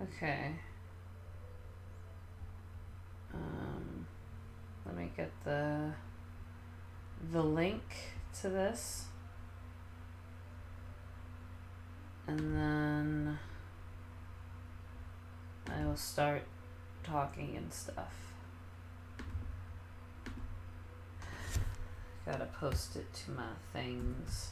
Okay. Let me get the link to this. And then I will start talking and stuff. Gotta post it to my things.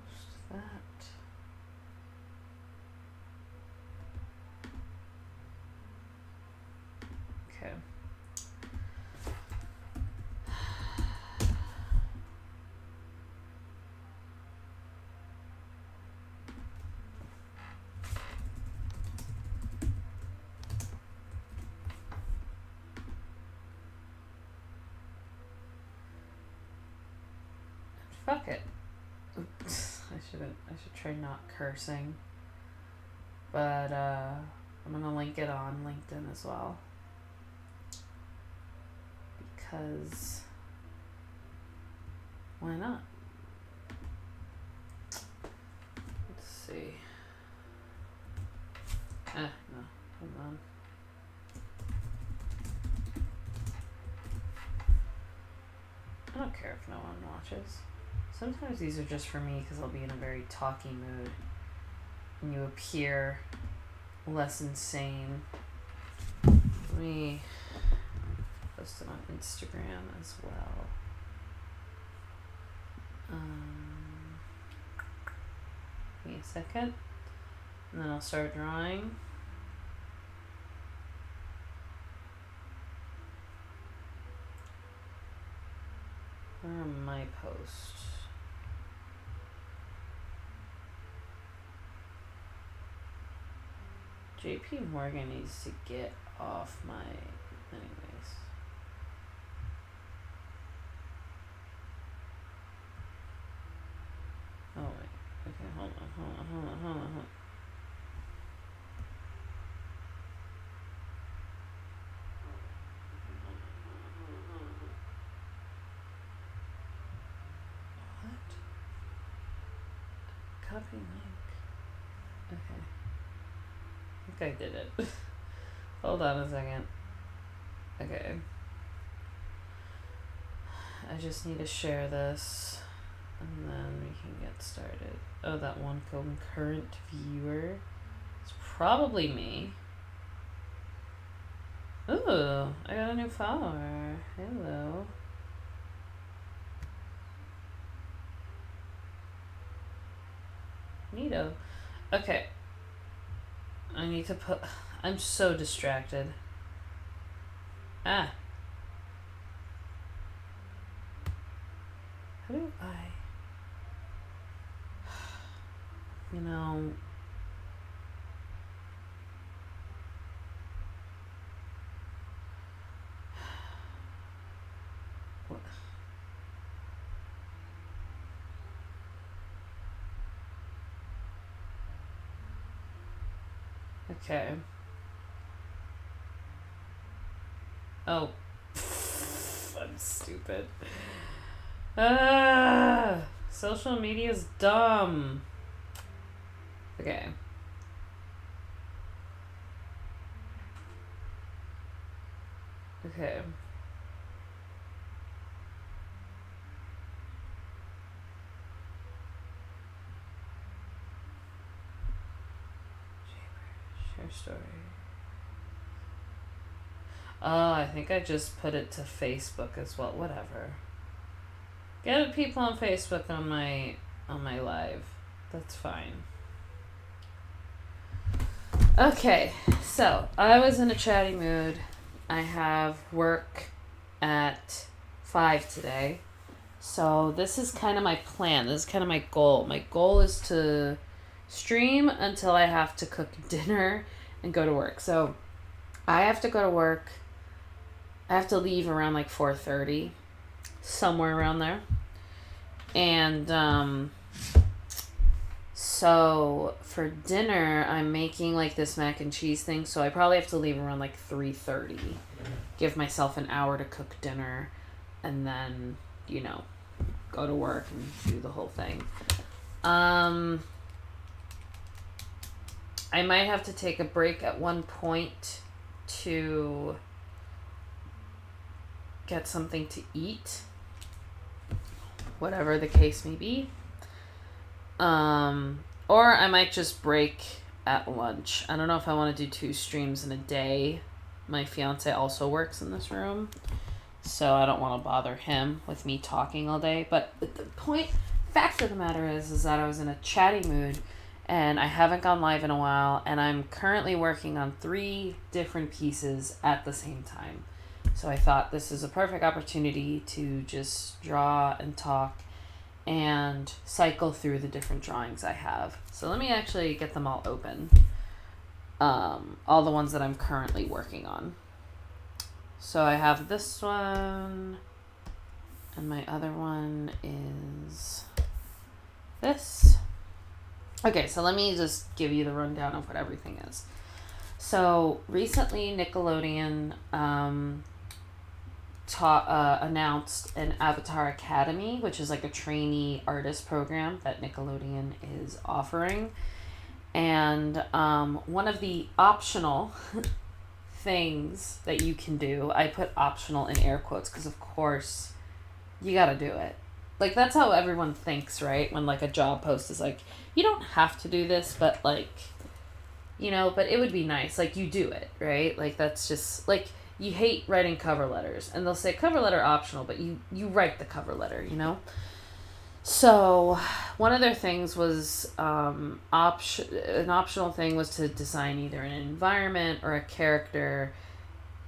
Post that. Okay. Fuck it. Oops. I should try not cursing. But I'm gonna link it on LinkedIn as well. Because why not? Let's see. No, hold on. I don't care if no one watches. Sometimes these are just for me because I'll be in a very talky mood and you appear less insane. Let me post it on Instagram as well. Give me a second and then I'll start drawing. Where are my posts? JP Morgan needs to get off my... Anyways. Oh wait. Okay, hold on. What? Copy link. Okay. I think I did it. Hold on a second. Okay. I just need to share this and then we can get started. Oh, that one concurrent viewer. It's probably me. Ooh, I got a new follower. Hello. Neato. Okay. I need to put... I'm so distracted. How do I... You know... What? Okay. Oh. I'm stupid. Social media's dumb. Okay. Okay. Share story. Oh, I think I just put it to Facebook as well. Whatever. Get people on Facebook on my live. That's fine. Okay, so I was in a chatty mood. I have work at 5 today. So this is kind of my plan. This is kind of my goal. My goal is to stream until I have to cook dinner and go to work. So I have to go to work. I have to leave around like 4:30, somewhere around there. And So for dinner, I'm making like this mac and cheese thing. So I probably have to leave around like 3:30. Give myself an hour to cook dinner, and then go to work and do the whole thing. I might have to take a break at one point to get something to eat, whatever the case may be. Or I might just break at lunch. I don't know if I want to do 2 streams in a day. My fiance also works in this room, so I don't want to bother him with me talking all day. But the fact of the matter is that I was in a chatty mood, and I haven't gone live in a while, and I'm currently working on 3 different pieces at the same time. So I thought this is a perfect opportunity to just draw and talk and cycle through the different drawings I have. So let me actually get them all open. All the ones that I'm currently working on. So I have this one, and my other one is this. Okay, so let me just give you the rundown of what everything is. So recently Nickelodeon announced an Avatar Academy, which is like a trainee artist program that Nickelodeon is offering. And one of the optional things that you can do, I put optional in air quotes because of course you gotta do it. Like that's how everyone thinks, right? When like a job post is like, you don't have to do this, but like, but it would be nice. Like you do it, right? Like that's just like, you hate writing cover letters and they'll say cover letter optional, but you write the cover letter, So one of their things was an optional thing was to design either an environment or a character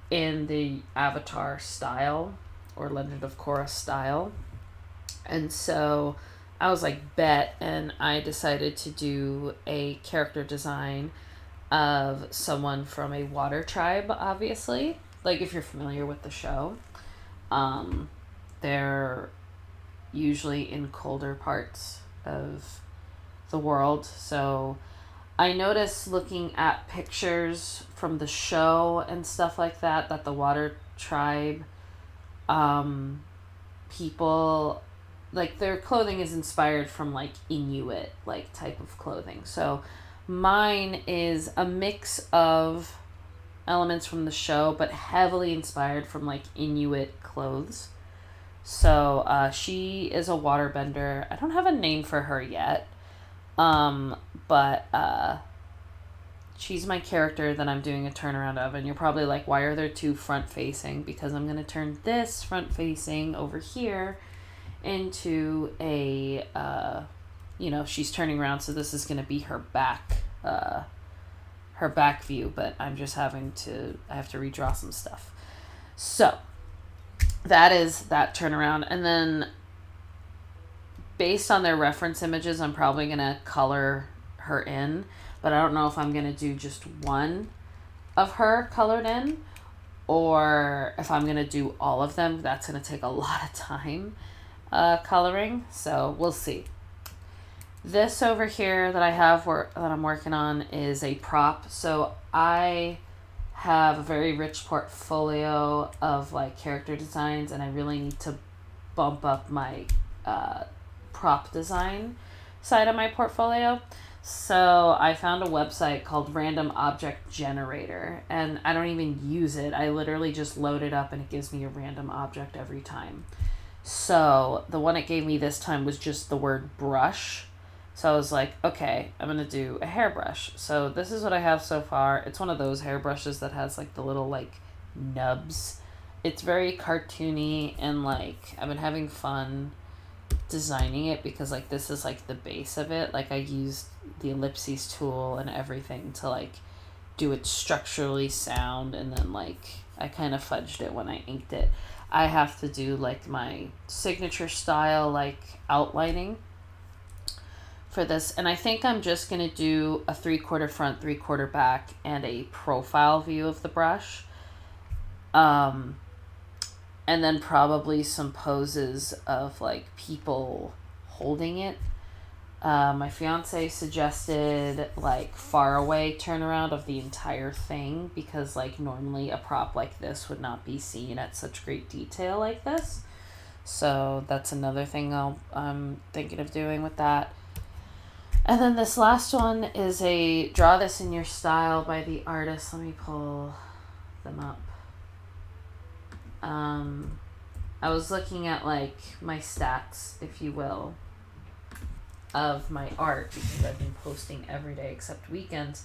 in the Avatar style or Legend of Korra style. And so I was like, bet, and I decided to do a character design of someone from a water tribe, obviously. Like if you're familiar with the show, they're usually in colder parts of the world. So I noticed looking at pictures from the show and stuff like that the water tribe people, like their clothing is inspired from like Inuit like type of clothing. So mine is a mix of elements from the show, but heavily inspired from like Inuit clothes. So she is a waterbender. I don't have a name for her yet, but she's my character that I'm doing a turnaround of. And you're probably like, why are there 2 front facing? Because I'm going to turn this front facing over here into a, she's turning around. So this is going to be her back view, but I have to redraw some stuff. So that is that turnaround. And then based on their reference images, I'm probably going to color her in, but I don't know if I'm going to do just one of her colored in or if I'm going to do all of them. That's going to take a lot of time coloring. So we'll see. This over here that I have that I'm working on is a prop. So I have a very rich portfolio of like character designs, and I really need to bump up my prop design side of my portfolio. So I found a website called Random Object Generator, and I don't even use it. I literally just load it up and it gives me a random object every time. So the one it gave me this time was just the word brush. So I was like, okay, I'm going to do a hairbrush. So this is what I have so far. It's one of those hairbrushes that has like the little like nubs. It's very cartoony, and like I've been having fun designing it because like this is like the base of it. Like I used the ellipses tool and everything to like do it structurally sound, and then like I kind of fudged it when I inked it. I have to do like my signature style like outlining for this, and I think I'm just gonna do a 3/4 front, 3/4 back, and a profile view of the brush, and then probably some poses of like people holding it. My fiance suggested like far away turnaround of the entire thing because like normally a prop like this would not be seen at such great detail like this. So that's another thing I'm thinking of doing with that. And then this last one is a Draw This in Your Style by the artist. Let me pull them up. I was looking at like my stats, if you will, of my art because I've been posting every day except weekends.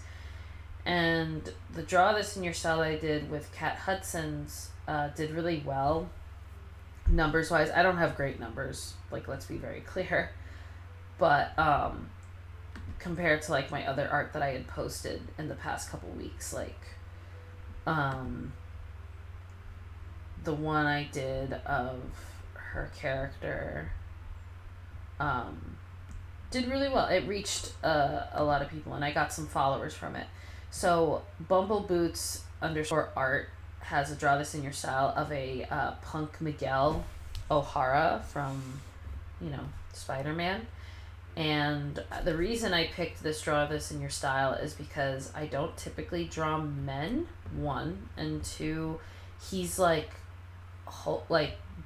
And the Draw This in Your Style I did with Kat Hudson's did really well. Numbers wise, I don't have great numbers, like, let's be very clear. But compared to like my other art that I had posted in the past couple weeks, like the one I did of her character did really well. It reached a lot of people and I got some followers from it. So Bumbleboots _art has a Draw This in Your Style of a Punk Miguel O'Hara from, Spider-Man. And the reason I picked this Draw This in Your Style is because I don't typically draw men, one, and two, he's like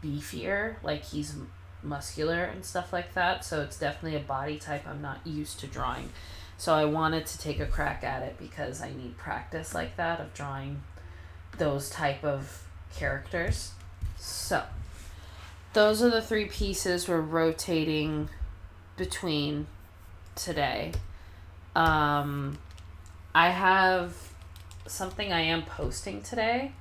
beefier, like he's muscular and stuff like that, so it's definitely a body type I'm not used to drawing. So I wanted to take a crack at it because I need practice like that of drawing those type of characters. So those are the three pieces we're rotating between today. I have something I am posting today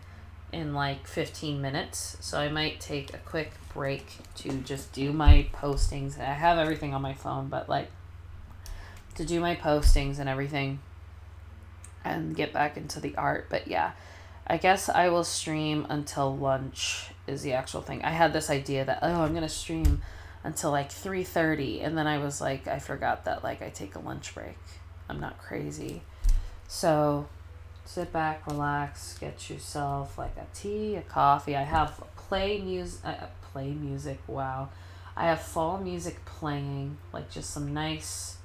in like 15 minutes, so I might take a quick break to just do my postings. I have everything on my phone, but like to do my postings and everything and get back into the art. But yeah, I guess I will stream until lunch is the actual thing. I had this idea that, I'm going to stream until like 3:30, and then I was like, I forgot that like I take a lunch break. I'm not crazy. So sit back, relax, get yourself like a tea, a coffee. I have play music. Wow. I have fall music playing, like just some nice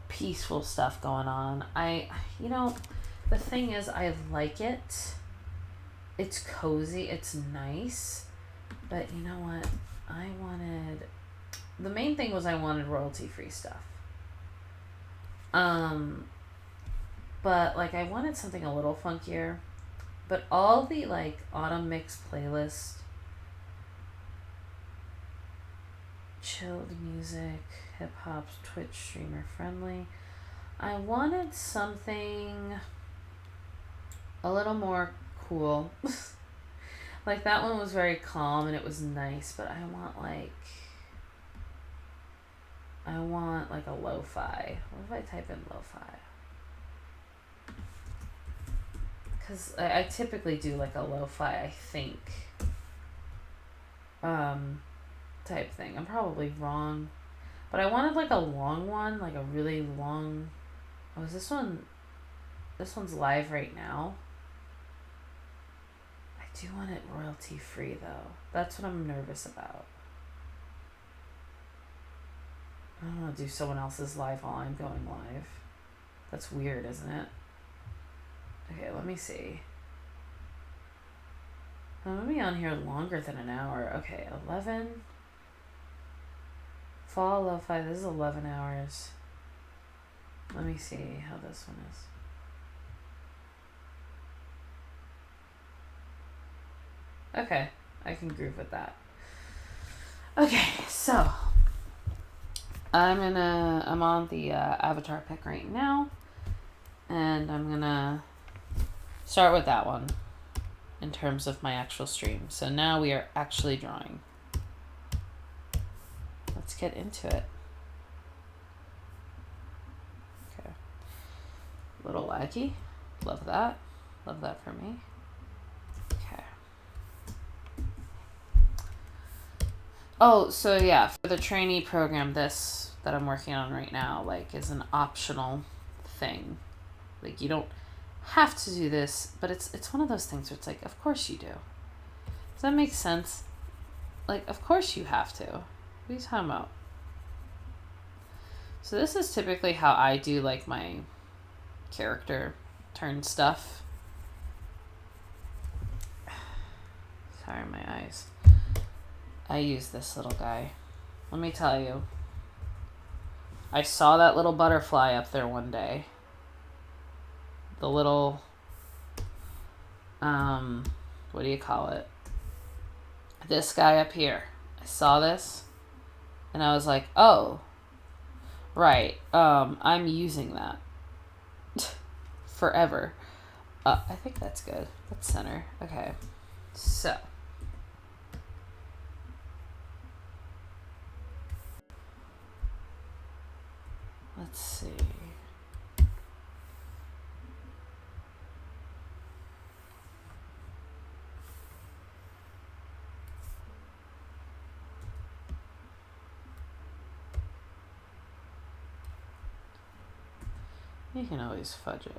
peaceful stuff going on. The thing is, I like it. It's cozy, it's nice. But you know what? The main thing was I wanted royalty-free stuff. But like I wanted something a little funkier. But all the like autumn mix playlist, chilled music, hip hop, Twitch streamer friendly. I wanted something a little more cool. Like that one was very calm and it was nice, but I want like a lo-fi. What if I type in lo-fi? Because I typically do like a lo-fi, I think, type thing. I'm probably wrong, but I wanted like a long one, like a really long. Oh, is this one? This one's live right now. I do want it royalty free though. That's what I'm nervous about. I don't want to do someone else's live while I'm going live. That's weird, isn't it? Okay, let me see. I'm going to be on here longer than an hour. Okay, 11. Fall lo-fi. This is 11 hours. Let me see how this one is. Okay, I can groove with that. Okay, so I'm on the avatar pick right now, and I'm gonna start with that one in terms of my actual stream. So now we are actually drawing. Let's get into it. Okay. A little laggy. Love that. Love that for me. Okay. Oh, so yeah, for the trainee program, this that I'm working on right now, like, is an optional thing. Like, you don't have to do this, but it's one of those things where it's like, of course you do. Does that make sense? Like, of course you have to. What are you talking about? So this is typically how I do like my character turn stuff. Sorry, my eyes. I use this little guy. Let me tell you. I saw that little butterfly up there one day. The little, what do you call it? This guy up here. I saw this and I was like, oh, right. I'm using that forever. I think that's good. That's center. Okay. So. Let's see. You can always fudge it.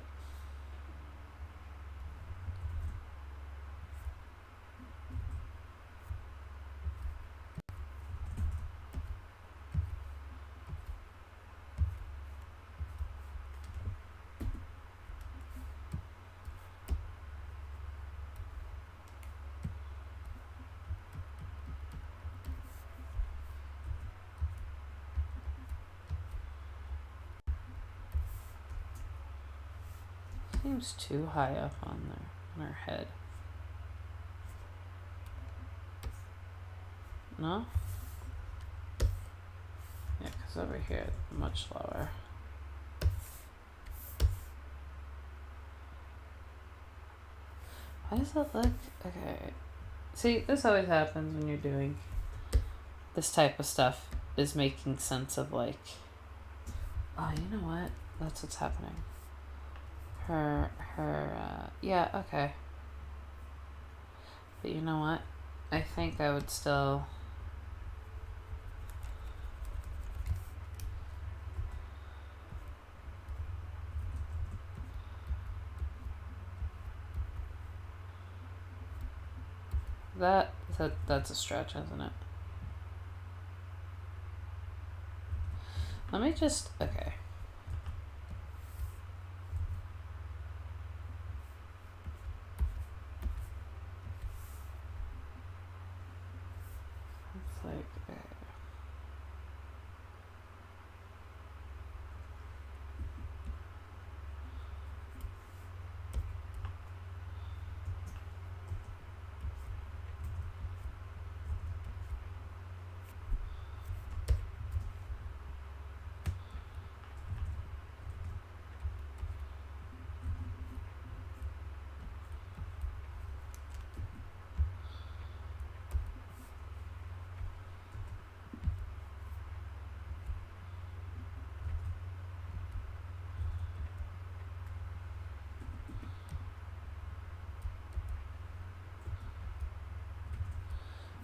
Seems too high up on her head. No? Yeah, because over here it's much lower. Why does it look... Okay. See, this always happens when you're doing this type of stuff, is making sense of like... Oh, you know what? That's what's happening. Yeah, okay. But you know what? I think I would still... That's a stretch, isn't it? Let me just... Okay. It's like...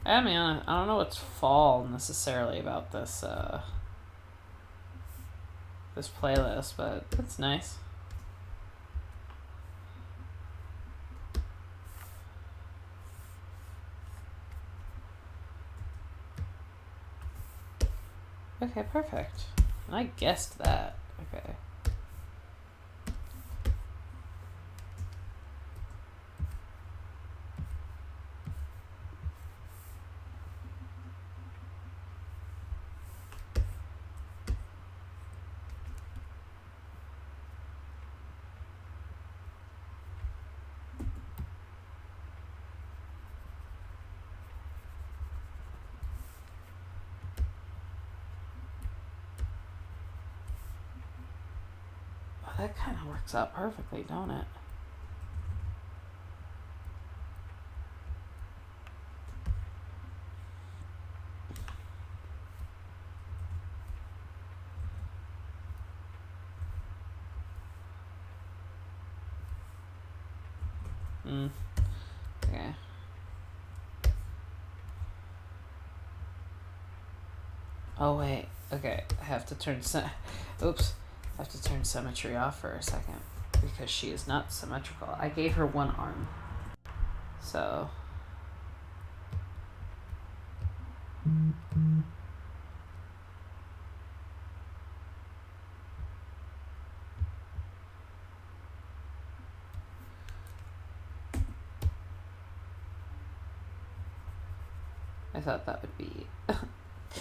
I mean, I don't know what's fall necessarily about this this playlist, but it's nice. Okay, perfect. I guessed that. Okay. That kind of works out perfectly, don't it? Okay. Oh wait. Okay, I have to turn oops. I have to turn symmetry off for a second because she is not symmetrical. I gave her one arm. So I thought that would be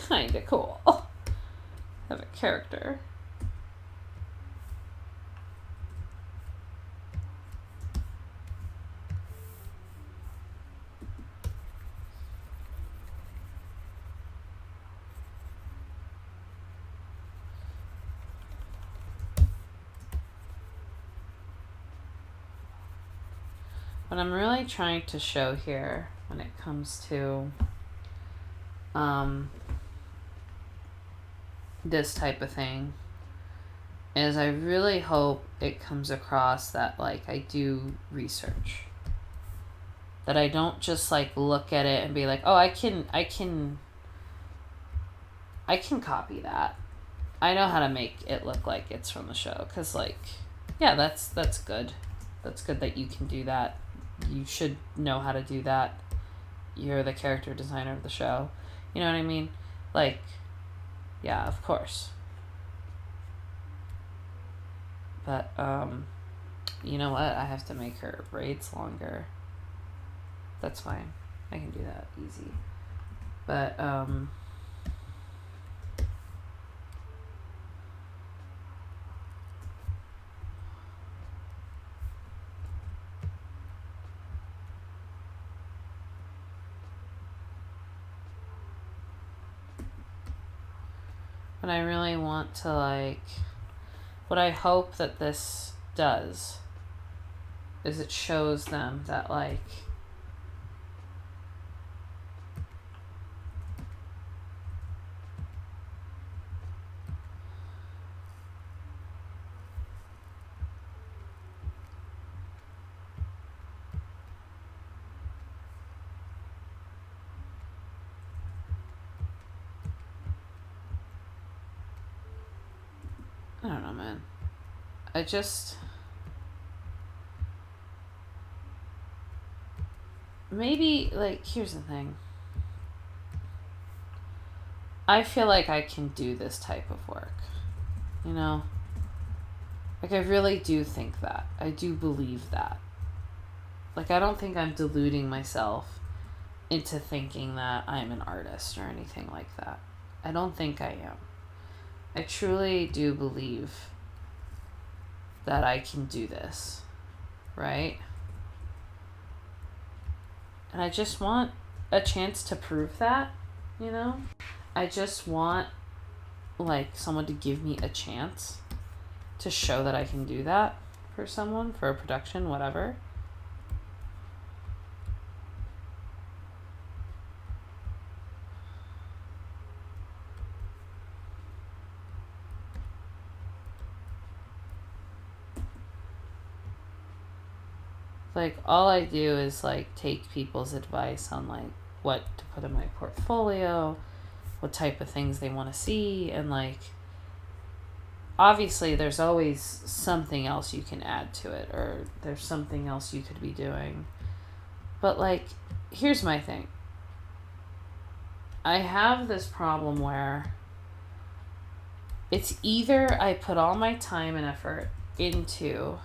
kind of cool. Have a character. What I'm really trying to show here when it comes to this type of thing is I really hope it comes across that like I do research. That I don't just like look at it and be like, oh, I can copy that. I know how to make it look like it's from the show. Cause like, yeah, that's good. That's good that you can do that. You should know how to do that. You're the character designer of the show. You know what I mean? Like, yeah, of course. But, you know what? I have to make her braids longer. That's fine. I can do that easy. But, but I really want to like, what I hope that this does is it shows them that like, I don't know, man. I just, maybe, like, here's the thing. I feel like I can do this type of work, you know? Like, I really do think that. I do believe that. Like, I don't think I'm deluding myself into thinking that I'm an artist or anything like that. I don't think I am. I truly do believe that I can do this, right? And I just want a chance to prove that, you know? I just want, like, someone to give me a chance to show that I can do that for someone, for a production, whatever. Like, all I do is, like, take people's advice on, like, what to put in my portfolio, what type of things they want to see, and, like, obviously there's always something else you can add to it, or there's something else you could be doing. But, like, here's my thing. I have this problem where it's either I put all my time and effort into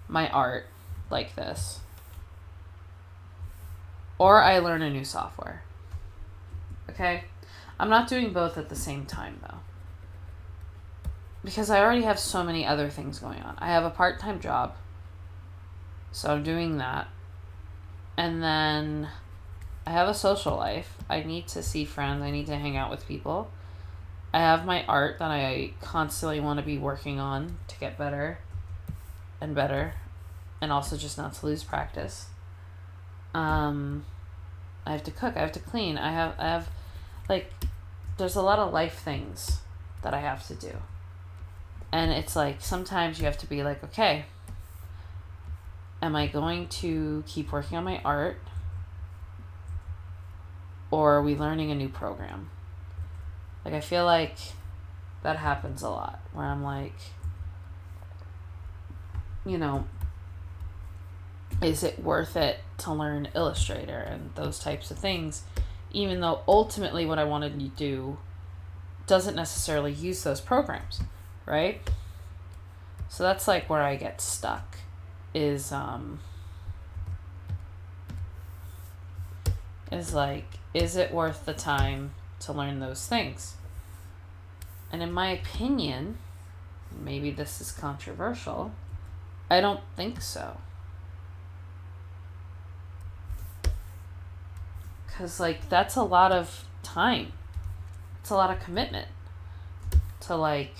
my art like this, or I learn a new software. Okay? I'm not doing both at the same time though, because I already have so many other things going on. I have a part-time job, so I'm doing that, and then I have a social life. I need to see friends. I need to hang out with people. I have my art that I constantly want to be working on to get better and better, and also just not to lose practice. I have to cook. I have to clean. I have like, there's a lot of life things that I have to do. And it's like, sometimes you have to be like, okay, am I going to keep working on my art, or are we learning a new program? Like, I feel like that happens a lot, where I'm like, you know, is it worth it to learn Illustrator and those types of things, even though ultimately what I wanted to do doesn't necessarily use those programs, right? So that's like where I get stuck, is is like, is it worth the time to learn those things? And in my opinion, maybe this is controversial, I don't think so. Because, like, that's a lot of time. It's a lot of commitment to, like,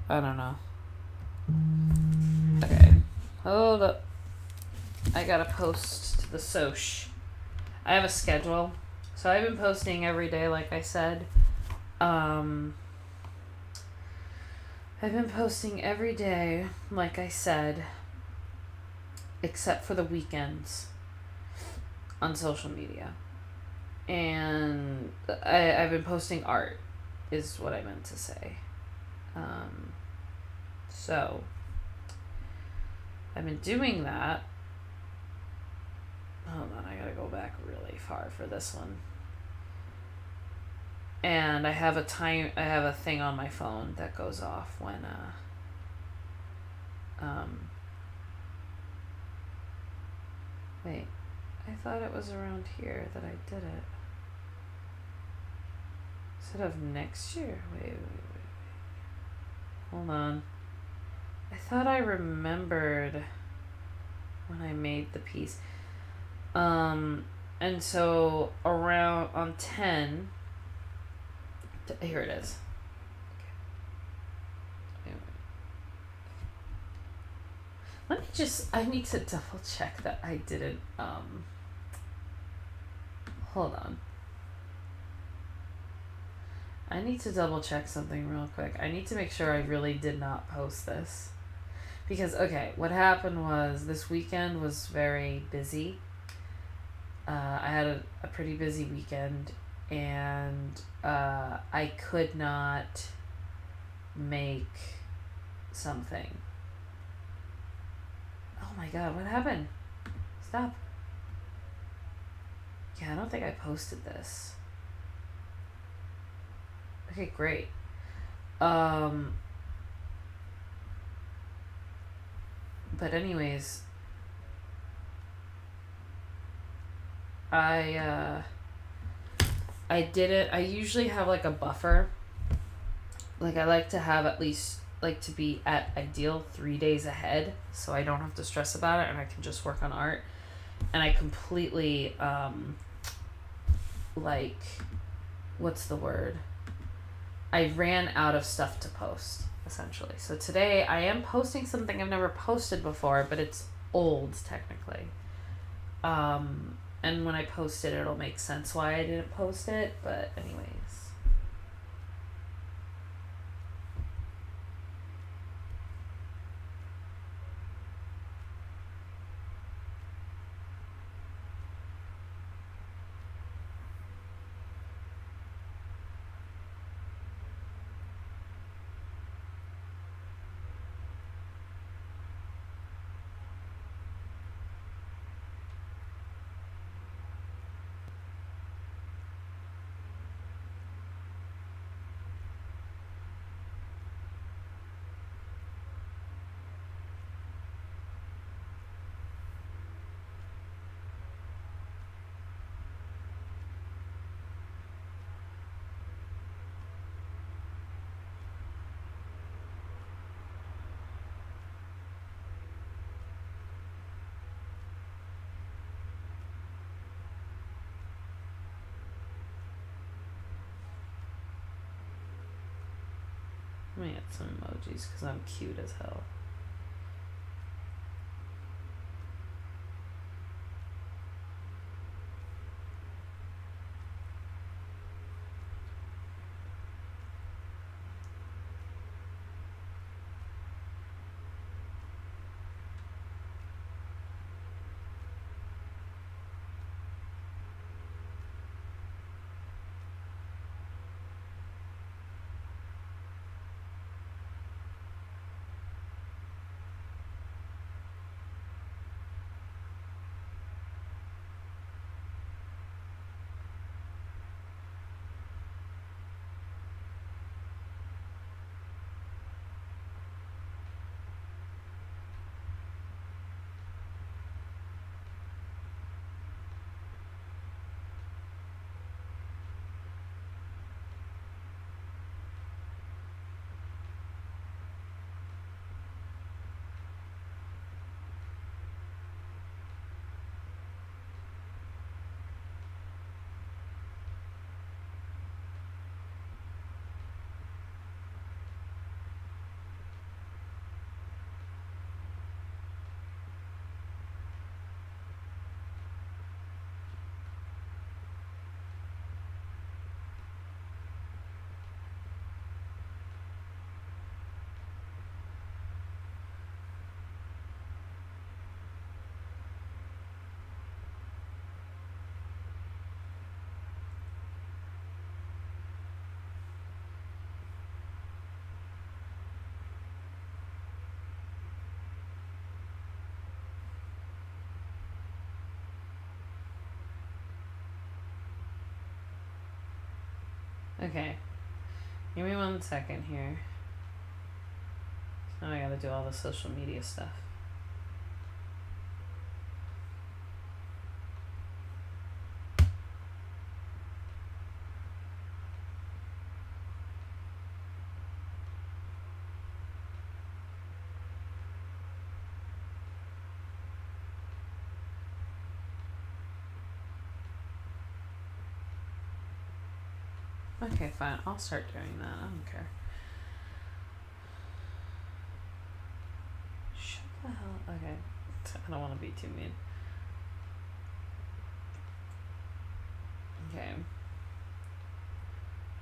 I don't know. Okay. Hold up. I gotta post to the Soch. I have a schedule. So I've been posting every day, like I said. I've been posting every day, like I said, except for the weekends on social media. And I've been posting art, is what I meant to say. So I've been doing that. Hold on, I gotta go back really far for this one. And I have a thing on my phone that goes off when wait, I thought it was around here that I did it. Instead of next year. Wait. Hold on. I thought I remembered when I made the piece. And so around on 10, here it is. Okay. Anyway. I need to double check that I didn't, hold on. I need to double check something real quick. I need to make sure I really did not post this. Because, okay, what happened was this weekend was very busy. I had a pretty busy weekend, and I could not make something. Oh my god, what happened? Stop. Yeah, I don't think I posted this. Okay, great. But anyways, I did it. I usually have like a buffer. Like, I like to have at least, like, to be at ideal 3 days ahead, so I don't have to stress about it and I can just work on art. And I completely, like, what's the word? I ran out of stuff to post, essentially. So today I am posting something I've never posted before, but it's old, technically. And when I post it, it'll make sense why I didn't post it, but anyways. Let me add some emojis because I'm cute as hell. Okay. Give me 1 second here. Now I gotta do all the social media stuff. Okay, fine. I'll start doing that. I don't care. Shut the hell. Okay. I don't want to be too mean. Okay.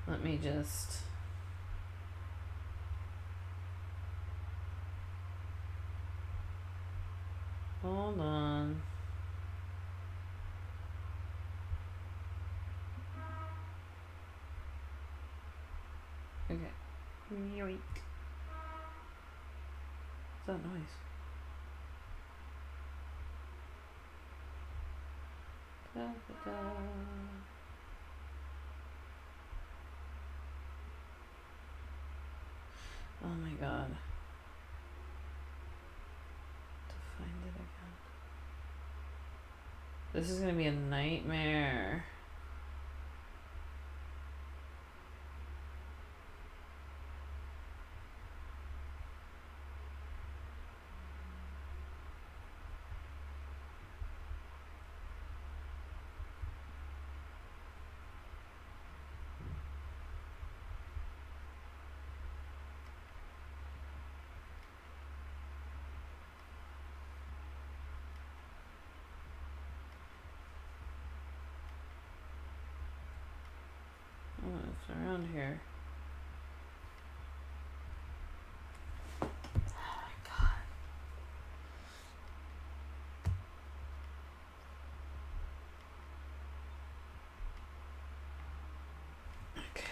Let me just. Hold on. Okay. Yoink. What's that noise? Da, da, da. Oh my god. To find it again. This is gonna be a nightmare. Oh, it's around here. Oh my god. Okay.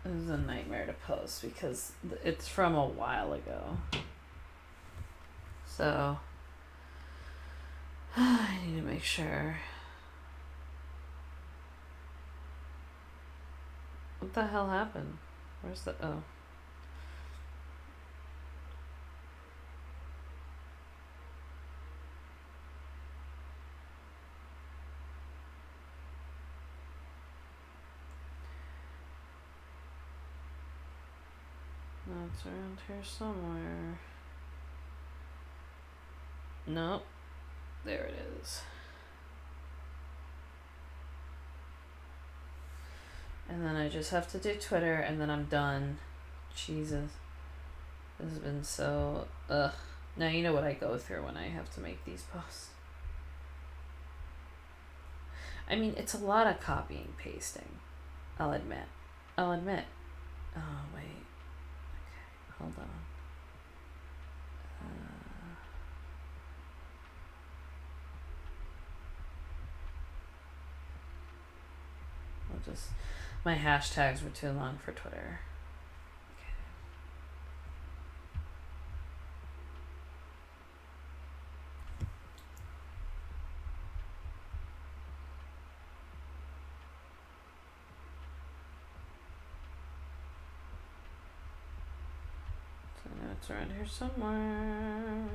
This is a nightmare to post because it's from a while ago. So I need to make sure. What the hell happened? Where's the oh? No, it's around here somewhere. Nope. There it is. And then I just have to do Twitter and then I'm done. Jesus. This has been so ugh. Now you know what I go through when I have to make these posts. I mean, it's a lot of copying, pasting. I'll admit. Oh, wait. Okay, hold on. I'll just... My hashtags were too long for Twitter. It's around here somewhere.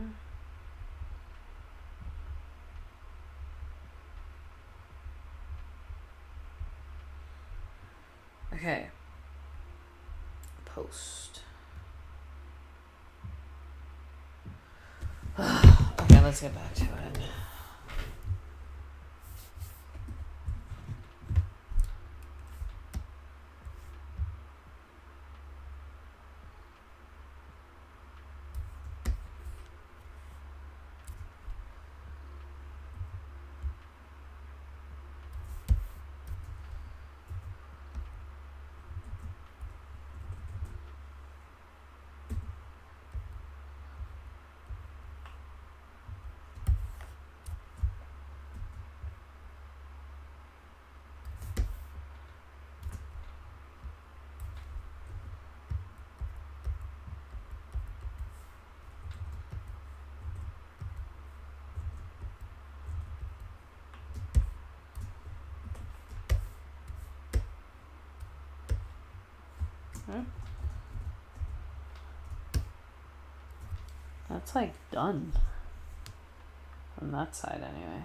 Okay. Post. Okay, let's get back to it. Right. That's like done on that side anyway.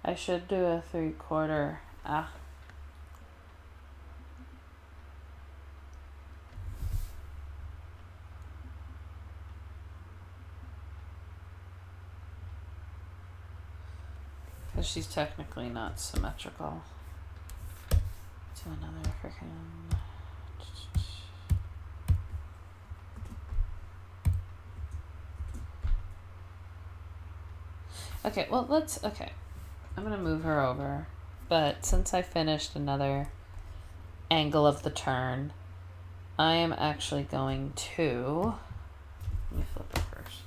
I should do a 3/4. Because she's technically not symmetrical to another freaking. Okay, well, okay. I'm gonna move her over. But since I finished another angle of the turn, I am actually going to. Let me flip it first.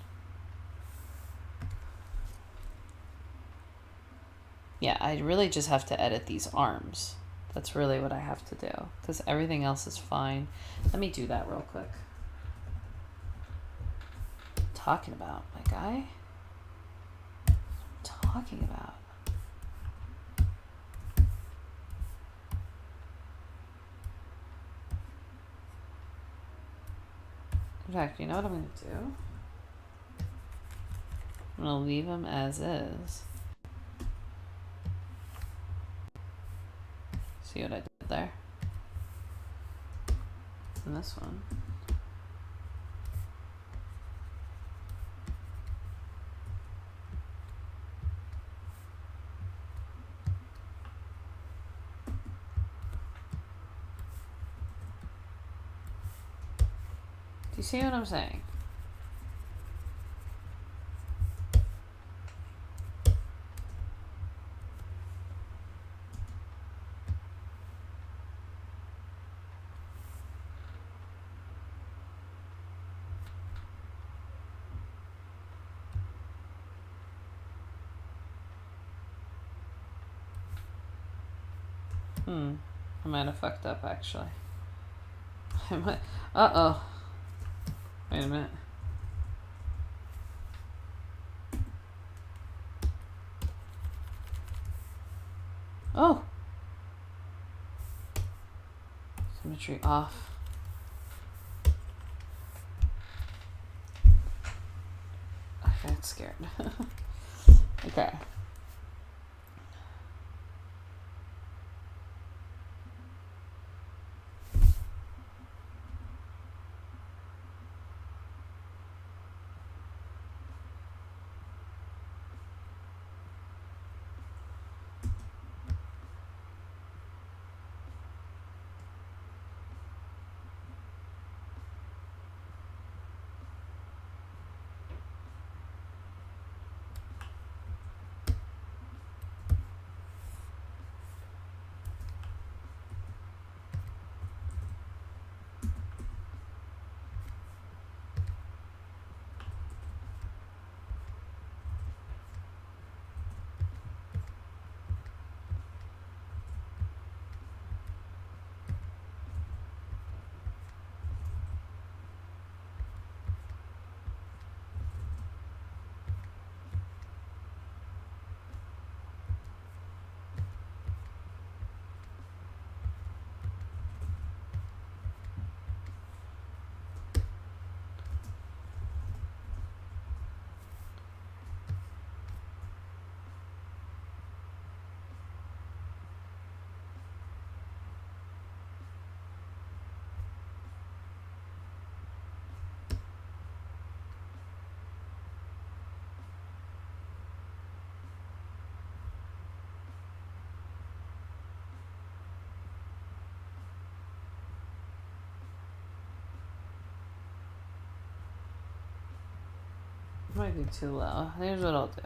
Yeah, I really just have to edit these arms. That's really what I have to do, because everything else is fine. Let me do that real quick. What am I talking about, my guy? What am I talking about? In fact, you know what I'm going to do? I'm going to leave him as is. See what I did there? And this one. Do you see what I'm saying? I might have fucked up, actually. I might. Uh-oh. Wait a minute. Oh! Symmetry off. I got scared. Okay. Might be too low. Here's what I'll do.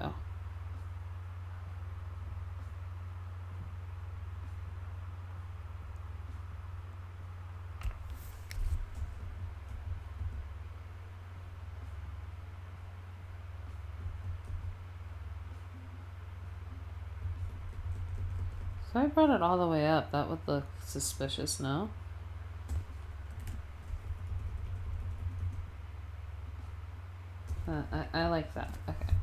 So I brought it all the way up. That would look suspicious, no? I like that. Okay.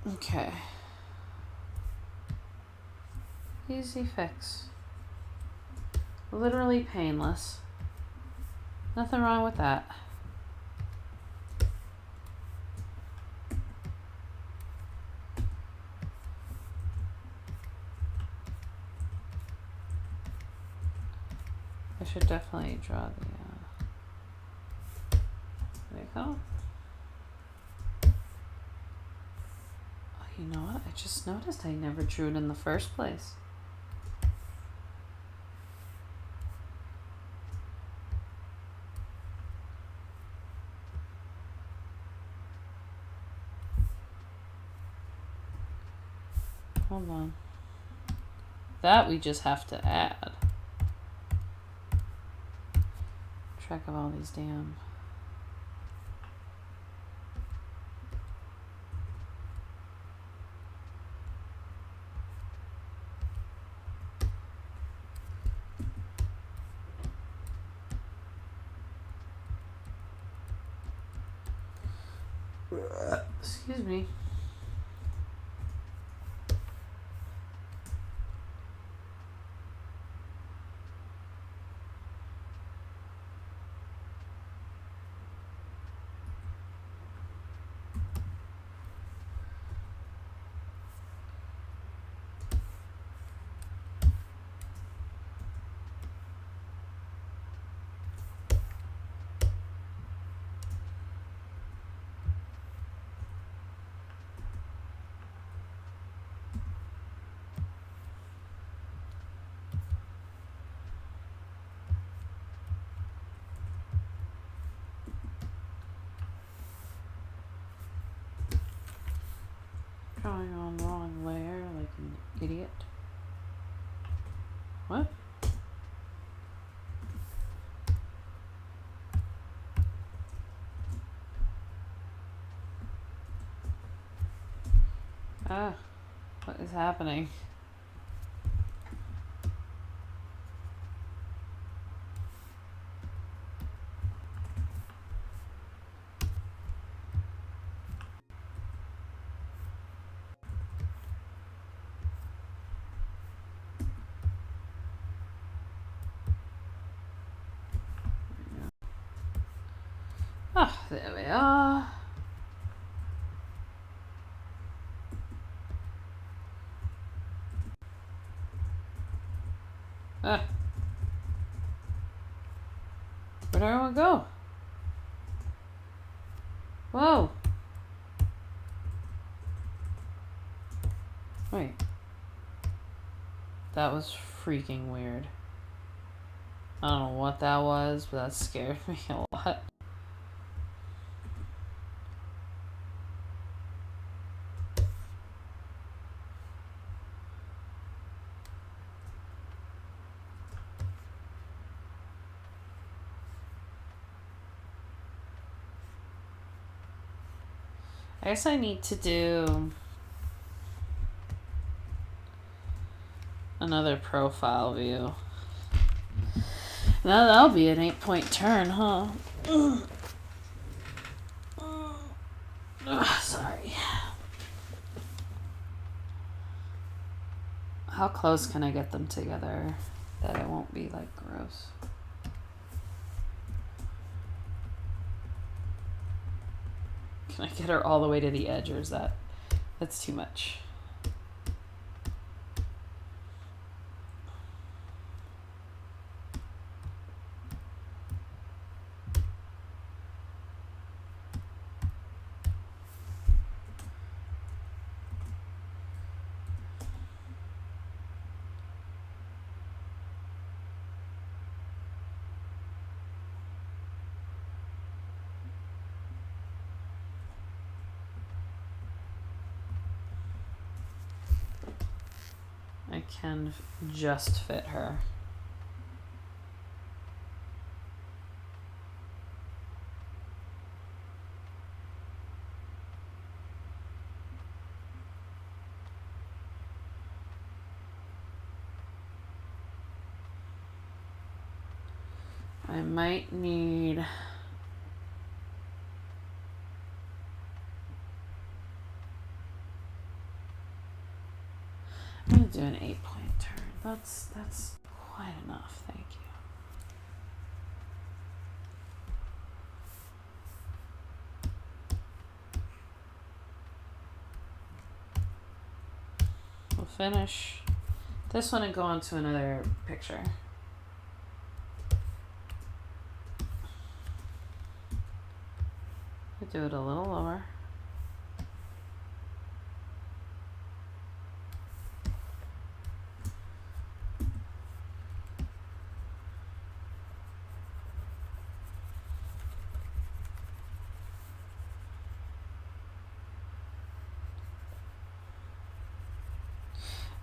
Okay. Easy fix. Literally painless. Nothing wrong with that. I should definitely draw the, there you go. Oh, you know what? I just noticed I never drew it in the first place. Hold on. That we just have to add. Track of all these damn. Excuse me. Drawing on the wrong layer like an idiot. What? Ah, what is happening? Ah, there we are. Ah. Where'd everyone go? Whoa. Wait. That was freaking weird. I don't know what that was, but that scared me a lot. I guess I need to do another profile view. Now that'll be an 8-point turn, huh? Sorry. How close can I get them together that it won't be like gross? Can I get her all the way to the edge, or is that's too much? I can just fit her. I might need I'm gonna do an 8-point turn. That's quite enough, thank you. We'll finish this one and go on to another picture. We'll do it a little lower.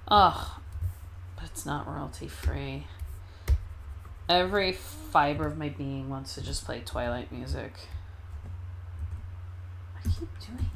Ugh, but it's not royalty free. Every fiber of my being wants to just play Twilight music. I keep doing that.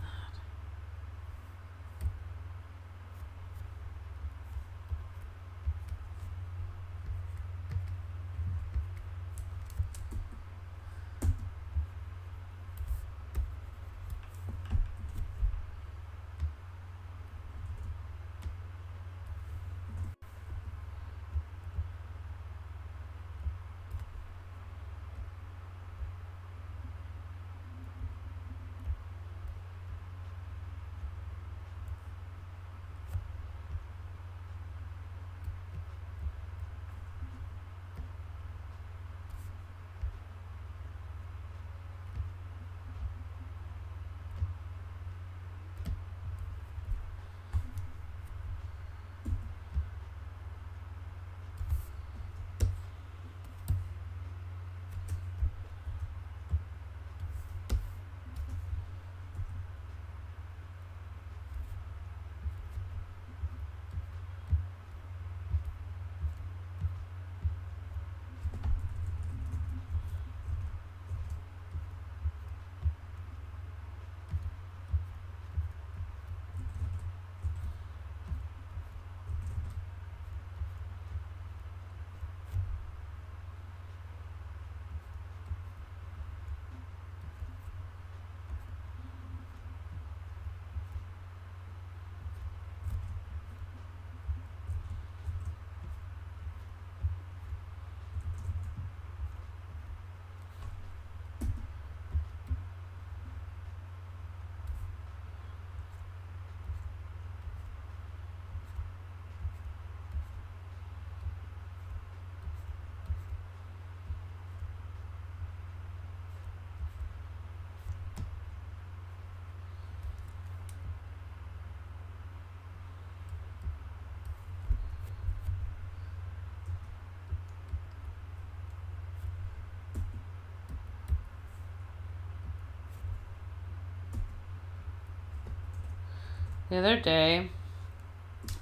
The other day,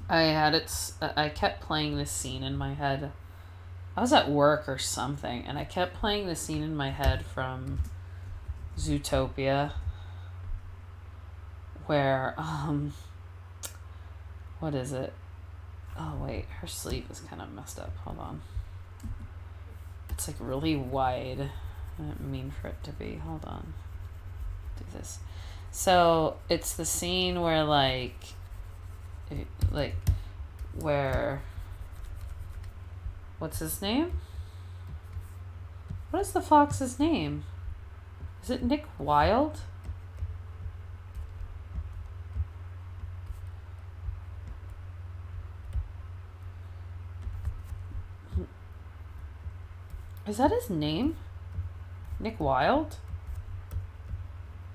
I kept playing this scene in my head. I was at work or something, and I kept playing this scene in my head from Zootopia, where, what is it? Oh, wait, her sleeve is kind of messed up. Hold on. It's like really wide. I didn't mean for it to be. Hold on. Do this. So it's the scene where where, what's his name? What is the fox's name? Is it Nick Wilde? Is that his name? Nick Wilde?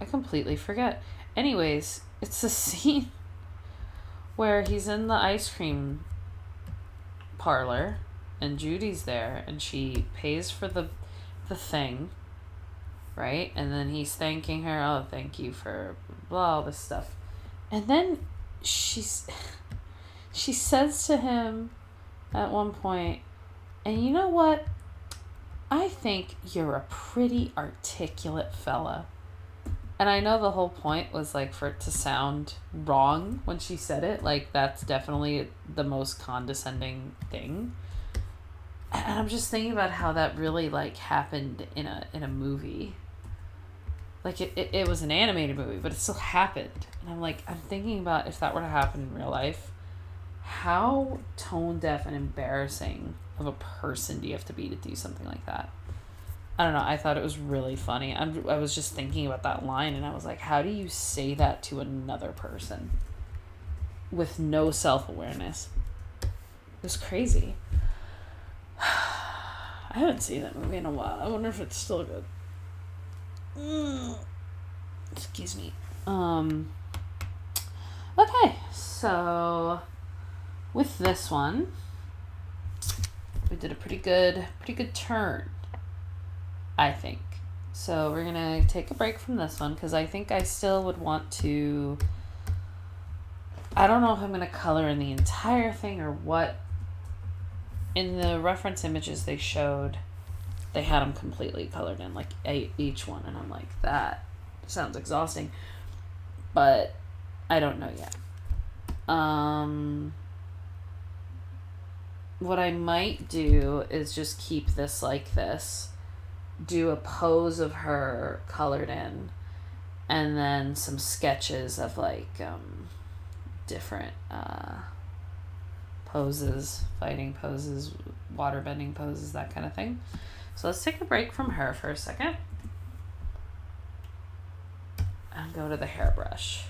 I completely forget. Anyways, it's a scene where he's in the ice cream parlor and Judy's there and she pays for the thing, right? And then he's thanking her, oh, thank you for blah, all this stuff. And then she says to him at one point, and you know what? I think you're a pretty articulate fella. And I know the whole point was like for it to sound wrong when she said it. Like that's definitely the most condescending thing. And I'm just thinking about how that really like happened in a movie. Like it was an animated movie, but it still happened. And I'm thinking about if that were to happen in real life, how tone deaf and embarrassing of a person do you have to be to do something like that? I don't know. I thought it was really funny. I was just thinking about that line and I was like, how do you say that to another person with no self-awareness? It was crazy. I haven't seen that movie in a while. I wonder if it's still good. Excuse me. Okay, so with this one, we did a pretty good turn, I think. So we're gonna take a break from this one because I think I still would want to. I don't know if I'm gonna color in the entire thing or what. In the reference images they showed, they had them completely colored in, like each one, and I'm like, that sounds exhausting, but I don't know yet. What I might do is just keep this like this, do a pose of her colored in, and then some sketches of like different poses, fighting poses, waterbending poses, that kind of thing. So let's take a break from her for a second and go to the hairbrush.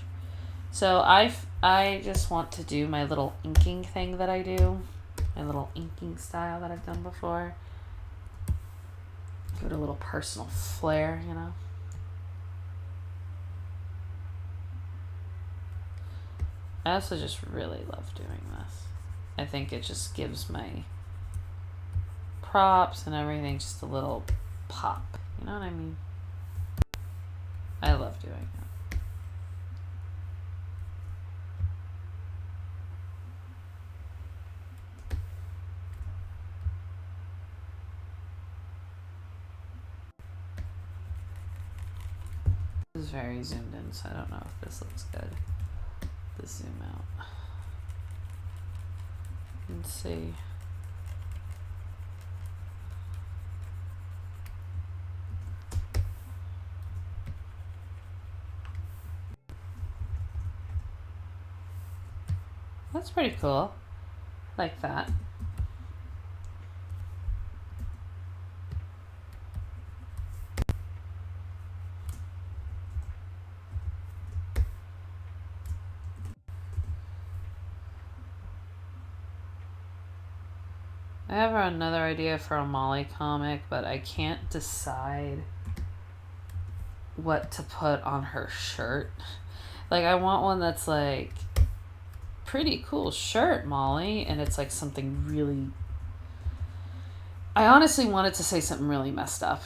So I just want to do my little inking thing that I do, my little inking style that I've done before. Give it a little personal flair, you know. I also just really love doing this. I think it just gives my props and everything just a little pop. You know what I mean? I love doing it. This is very zoomed in, so I don't know if this looks good. Let's zoom out. Let's see. That's pretty cool. Like that. I have another idea for a Molly comic, but I can't decide what to put on her shirt. Like, I want one that's like, pretty cool shirt, Molly, and it's like something really. I honestly wanted to say something really messed up.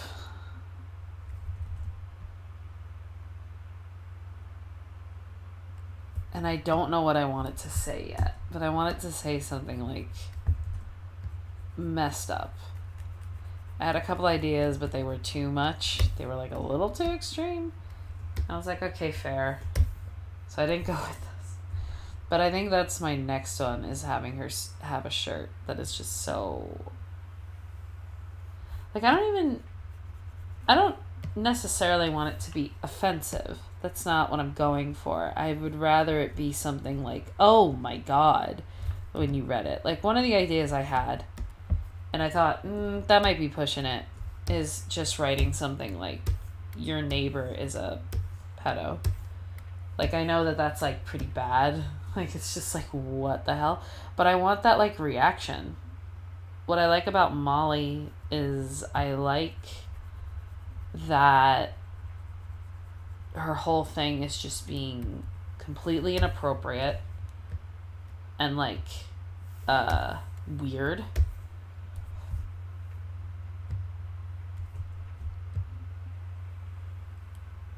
And I don't know what I want it to say yet, but I want it to say something like messed up. I had a couple ideas, but they were too much. They were like a little too extreme. I was like, okay, fair. So I didn't go with this. But I think that's my next one, is having her have a shirt that is just so. Like, I don't necessarily want it to be offensive. That's not what I'm going for. I would rather it be something like, oh my God, when you read it. Like, one of the ideas I had, and I thought, that might be pushing it, is just writing something like, your neighbor is a pedo. Like, I know that that's like pretty bad. Like, it's just like, what the hell? But I want that like reaction. What I like about Molly is I like that her whole thing is just being completely inappropriate and like weird.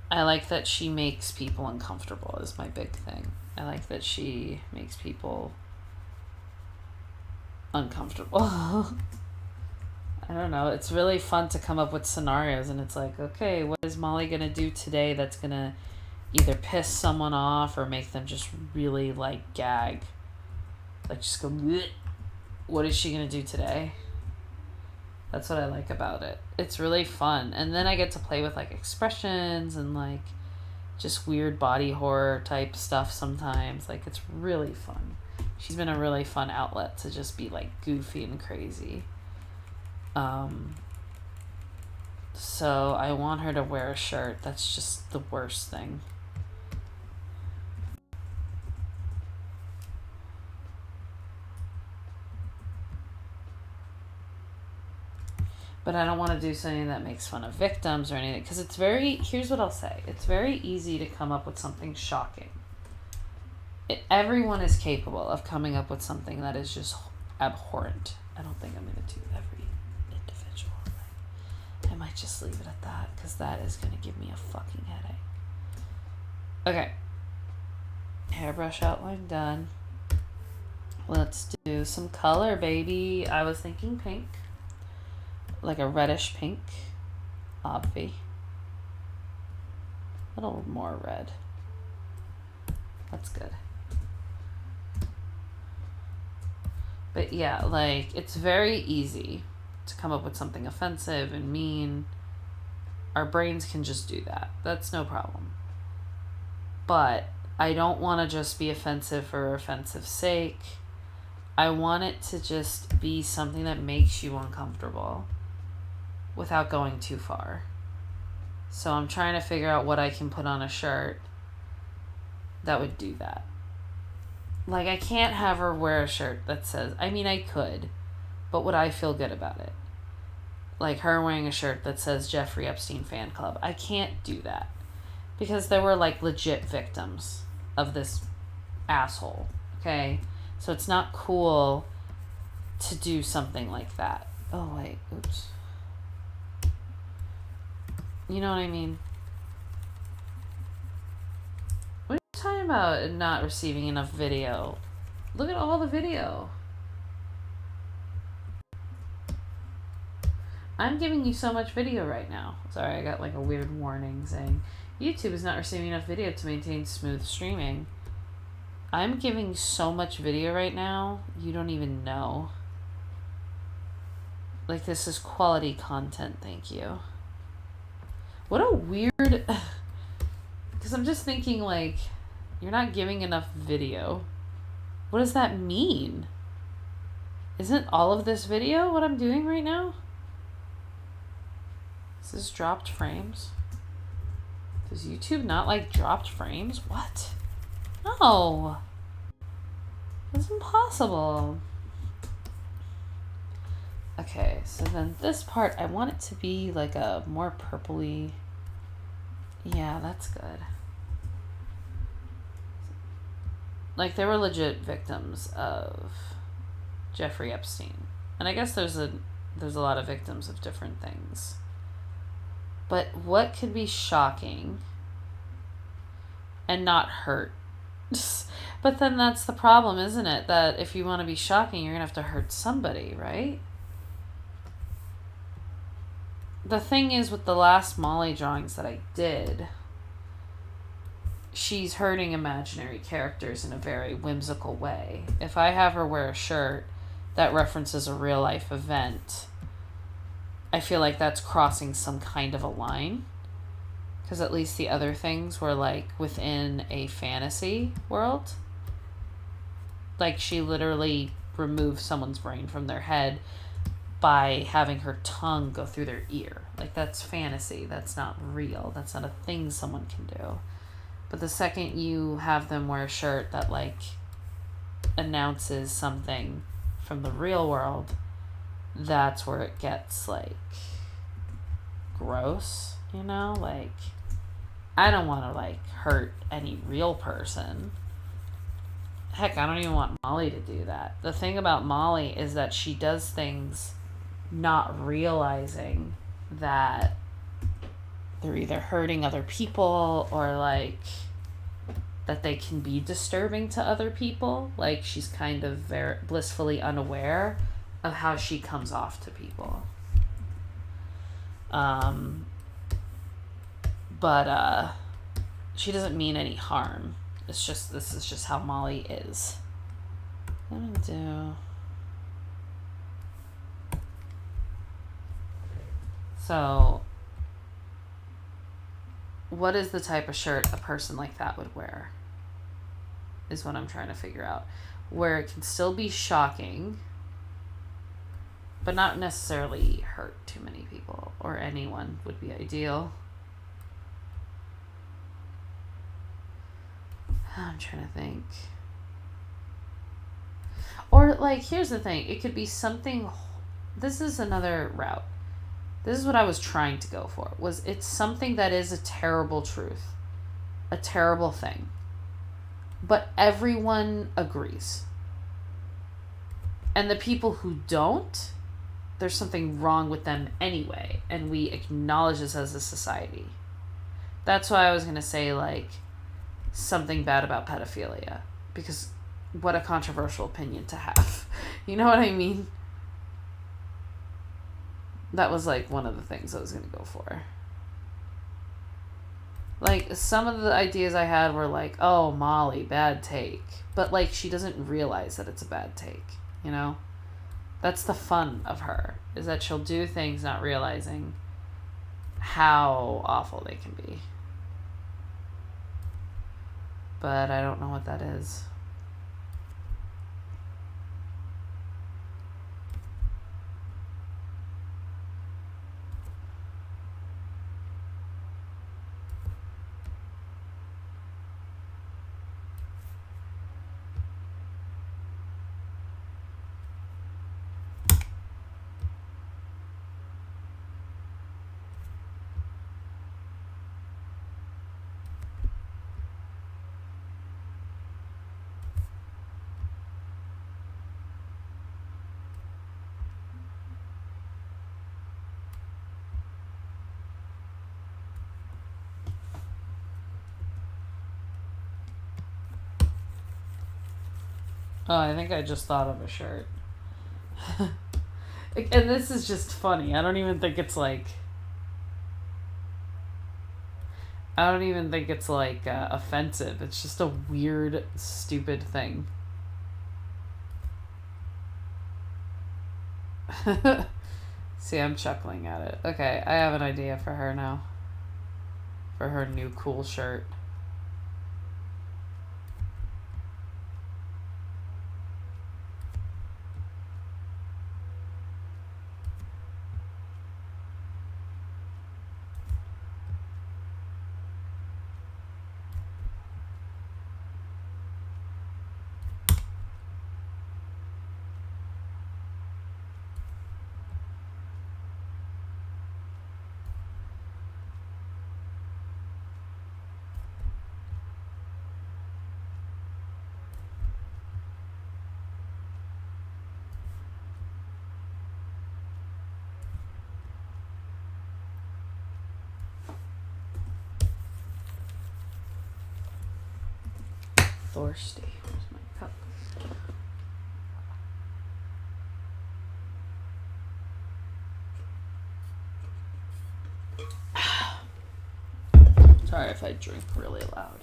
I like that she makes people uncomfortable, is my big thing. I like that she makes people uncomfortable. I don't know. It's really fun to come up with scenarios, and it's like, okay, what is Molly going to do today that's going to either piss someone off or make them just really, like, gag? Like, just go, bleh. What is she going to do today? That's what I like about it. It's really fun. And then I get to play with, like, expressions and, like, just weird body horror type stuff sometimes. Like, it's really fun. She's been a really fun outlet to just be like goofy and crazy. So I want her to wear a shirt. That's just the worst thing. But I don't want to do something that makes fun of victims or anything, because it's very, here's what I'll say, it's very easy to come up with something shocking. Everyone is capable of coming up with something that is just abhorrent. I don't think I'm going to do every individual. I might just leave it at that, because that is going to give me a fucking headache. Okay. Hairbrush outline done. Let's do some color, baby. I was thinking pink. Like a reddish pink. Obvi. A little more red. That's good. But yeah, like, it's very easy to come up with something offensive and mean. Our brains can just do that. That's no problem. But I don't want to just be offensive for offensive's sake. I want it to just be something that makes you uncomfortable without going too far. So I'm trying to figure out what I can put on a shirt that would do that. Like, I can't have her wear a shirt that says, I mean, I could, but would I feel good about it? Like her wearing a shirt that says Jeffrey Epstein Fan Club. I can't do that. Because there were like legit victims of this asshole. Okay? So it's not cool to do something like that. Oh, wait. Oops. You know what I mean? What are you talking about not receiving enough video? Look at all the video. I'm giving you so much video right now. Sorry, I got like a weird warning saying YouTube is not receiving enough video to maintain smooth streaming. I'm giving so much video right now, you don't even know. Like, this is quality content, thank you. What a weird... Because I'm just thinking, like, you're not giving enough video. What does that mean? Isn't all of this video what I'm doing right now? Is this dropped frames? Does YouTube not like dropped frames? What? No. That's impossible. Okay, so then this part, I want it to be like a more purpley. Yeah, that's good. Like, they were legit victims of Jeffrey Epstein. And I guess there's a lot of victims of different things. But what could be shocking and not hurt? But then that's the problem, isn't it? That if you want to be shocking, you're going to have to hurt somebody, right? The thing is, with the last Molly drawings that I did, she's hurting imaginary characters in a very whimsical way. If I have her wear a shirt that references a real life event, I feel like that's crossing some kind of a line. Because at least the other things were like within a fantasy world. Like, she literally removed someone's brain from their head by having her tongue go through their ear. Like, that's fantasy. That's not real. That's not a thing someone can do. But the second you have them wear a shirt that, like, announces something from the real world, that's where it gets, like, gross, you know? Like, I don't want to, like, hurt any real person. Heck, I don't even want Molly to do that. The thing about Molly is that she does things not realizing that they're either hurting other people or, like, that they can be disturbing to other people. Like, she's kind of very blissfully unaware of how she comes off to people. But she doesn't mean any harm. It's just, this is just how Molly is. I'm gonna do... So, what is the type of shirt a person like that would wear? Is what I'm trying to figure out. Where it can still be shocking, but not necessarily hurt too many people or anyone would be ideal. I'm trying to think. Or, like, here's the thing. It could be something... This is another route. This is what I was trying to go for. It's something that is a terrible truth. A terrible thing. But everyone agrees. And the people who don't, there's something wrong with them anyway. And we acknowledge this as a society. That's why I was going to say, like, something bad about pedophilia. Because what a controversial opinion to have. You know what I mean? That was, like, one of the things I was going to go for. Like, some of the ideas I had were like, oh, Molly, bad take. But, like, she doesn't realize that it's a bad take, you know? That's the fun of her, is that she'll do things not realizing how awful they can be. But I don't know what that is. Oh, I think I just thought of a shirt. And this is just funny. I don't even think it's like offensive. It's just a weird, stupid thing. See, I'm chuckling at it. Okay, I have an idea for her now. For her new cool shirt. Thirsty. Where's my cup? Sorry if I drink really loud.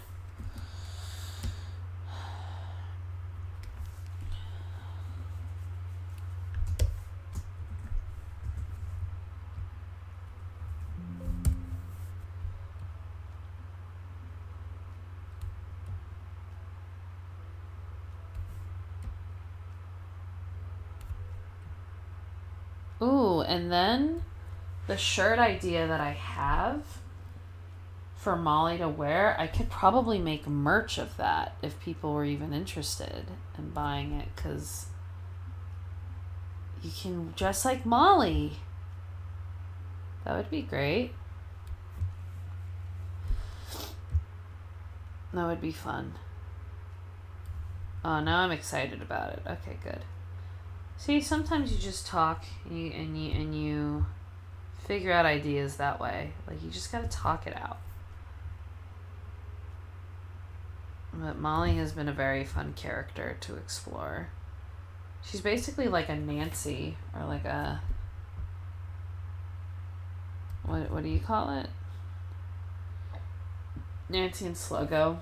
Ooh, and then the shirt idea that I have for Molly to wear, I could probably make merch of that if people were even interested in buying it, because you can dress like Molly. That would be great. That would be fun. Oh, now I'm excited about it. Okay, good. See, sometimes you just talk and you figure out ideas that way. Like, you just gotta talk it out. But Molly has been a very fun character to explore. She's basically like a Nancy, or like a... What do you call it? Nancy and Sluggo.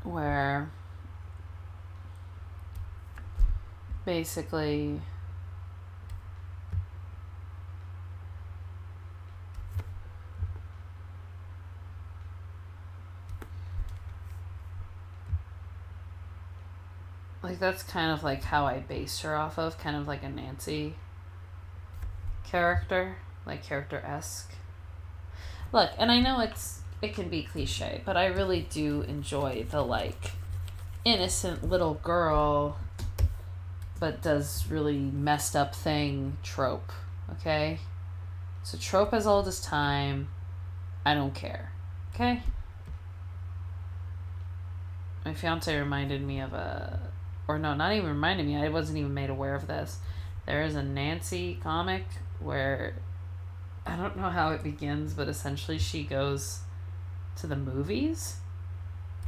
Where basically Like, that's kind of like how I based her off of, kind of like a Nancy character, like character-esque. Look, and I know it can be cliche, but I really do enjoy the like innocent little girl but does really messed up thing trope. Okay? It's a trope as old as time. I don't care. Okay? My fiance reminded me of not even reminded me, I wasn't even made aware of this. There is a Nancy comic where I don't know how it begins, but essentially she goes to the movies,